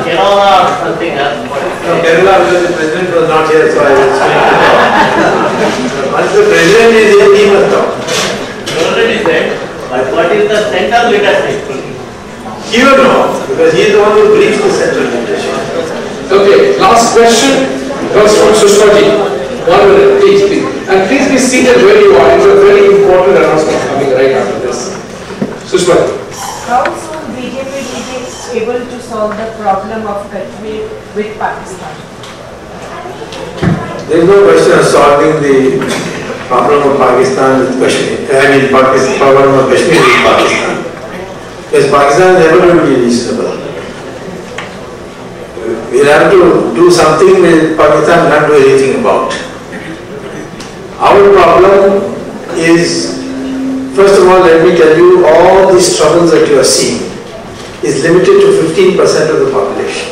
Kerala or something else. No, Kerala, because the president was not here, so I will explain. Once the president is here, he must talk. You already said, but what is the central leadership? He will know, because he is the one who briefs the central leadership. Okay, last question comes from Sushma. 1 minute, please. And please be seated where you are. It's a very important announcement coming right after this. Sushma. How soon BJP will be able to solve the problem of Kashmir with Pakistan? There is no question of solving the problem of Pakistan with Kashmir. I mean, Pakistan, problem of Kashmir with Pakistan. Because Pakistan is never going to be reasonable. We have to do something that Pakistan can't do anything about. Our problem is, first of all, let me tell you, all these troubles that you are seeing is limited to 15% of the population.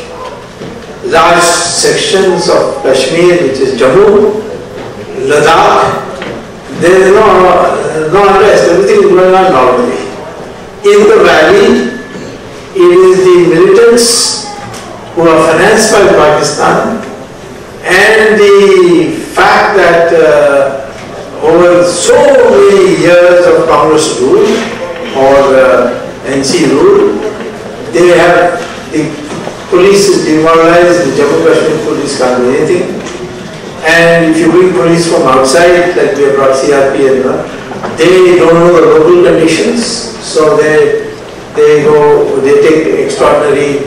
Large sections of Kashmir, which is Jammu, Ladakh, there is no unrest, everything is going on normally. In the valley, it is the militants who are financed by Pakistan, and the fact that over so many years of Congress rule or NC rule, they have, the police is demoralized, the Jammu Kashmir police can't do anything. And if you bring police from outside, like we have brought CRP and they don't know the local conditions, so they take extraordinary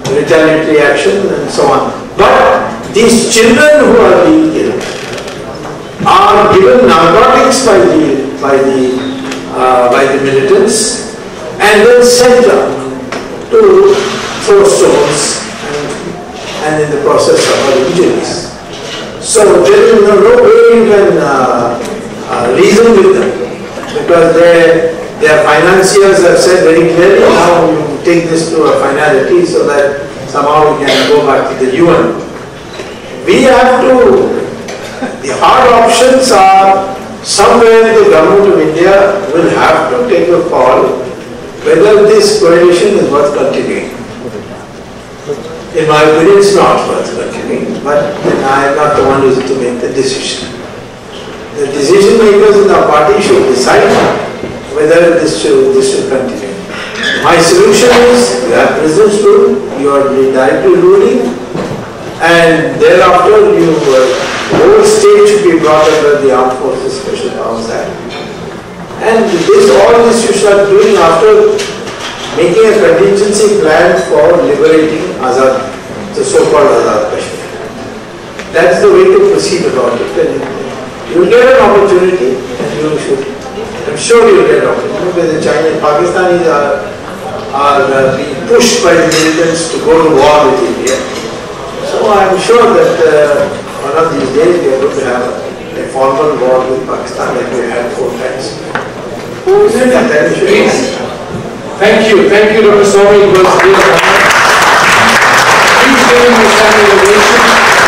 retaliatory action and so on. But these children who are being killed are given narcotics by the militants and then sent up to throw stones and in the process suffer injuries. So there is no way you can reason with them, because their financiers have said very clearly, now you take this to a finality so that somehow we can go back to the UN. We have to, the hard options are, somewhere the government of India will have to take a call whether this coalition is worth continuing. In my opinion, it's not worth continuing, but I am not the one who is to make the decision. The decision makers in our party should decide whether this should continue. My solution is, you have president's rule, you are directly ruling, and thereafter the whole state should be brought under the Armed Forces Special Powers Act. And all this you start doing after making a contingency plan for liberating Azad, the so-called Azad Kashmir. That's the way to proceed about it. And you will get an opportunity, and you should. I'm sure you will get an opportunity, because the China, Pakistanis are being pushed by the militants to go to war with India. So I'm sure that one of these days we are going to have a formal war with Pakistan like we had 4 times. Please. Thank you, Dr. Swami. It was a great honor. Please give him a standing ovation.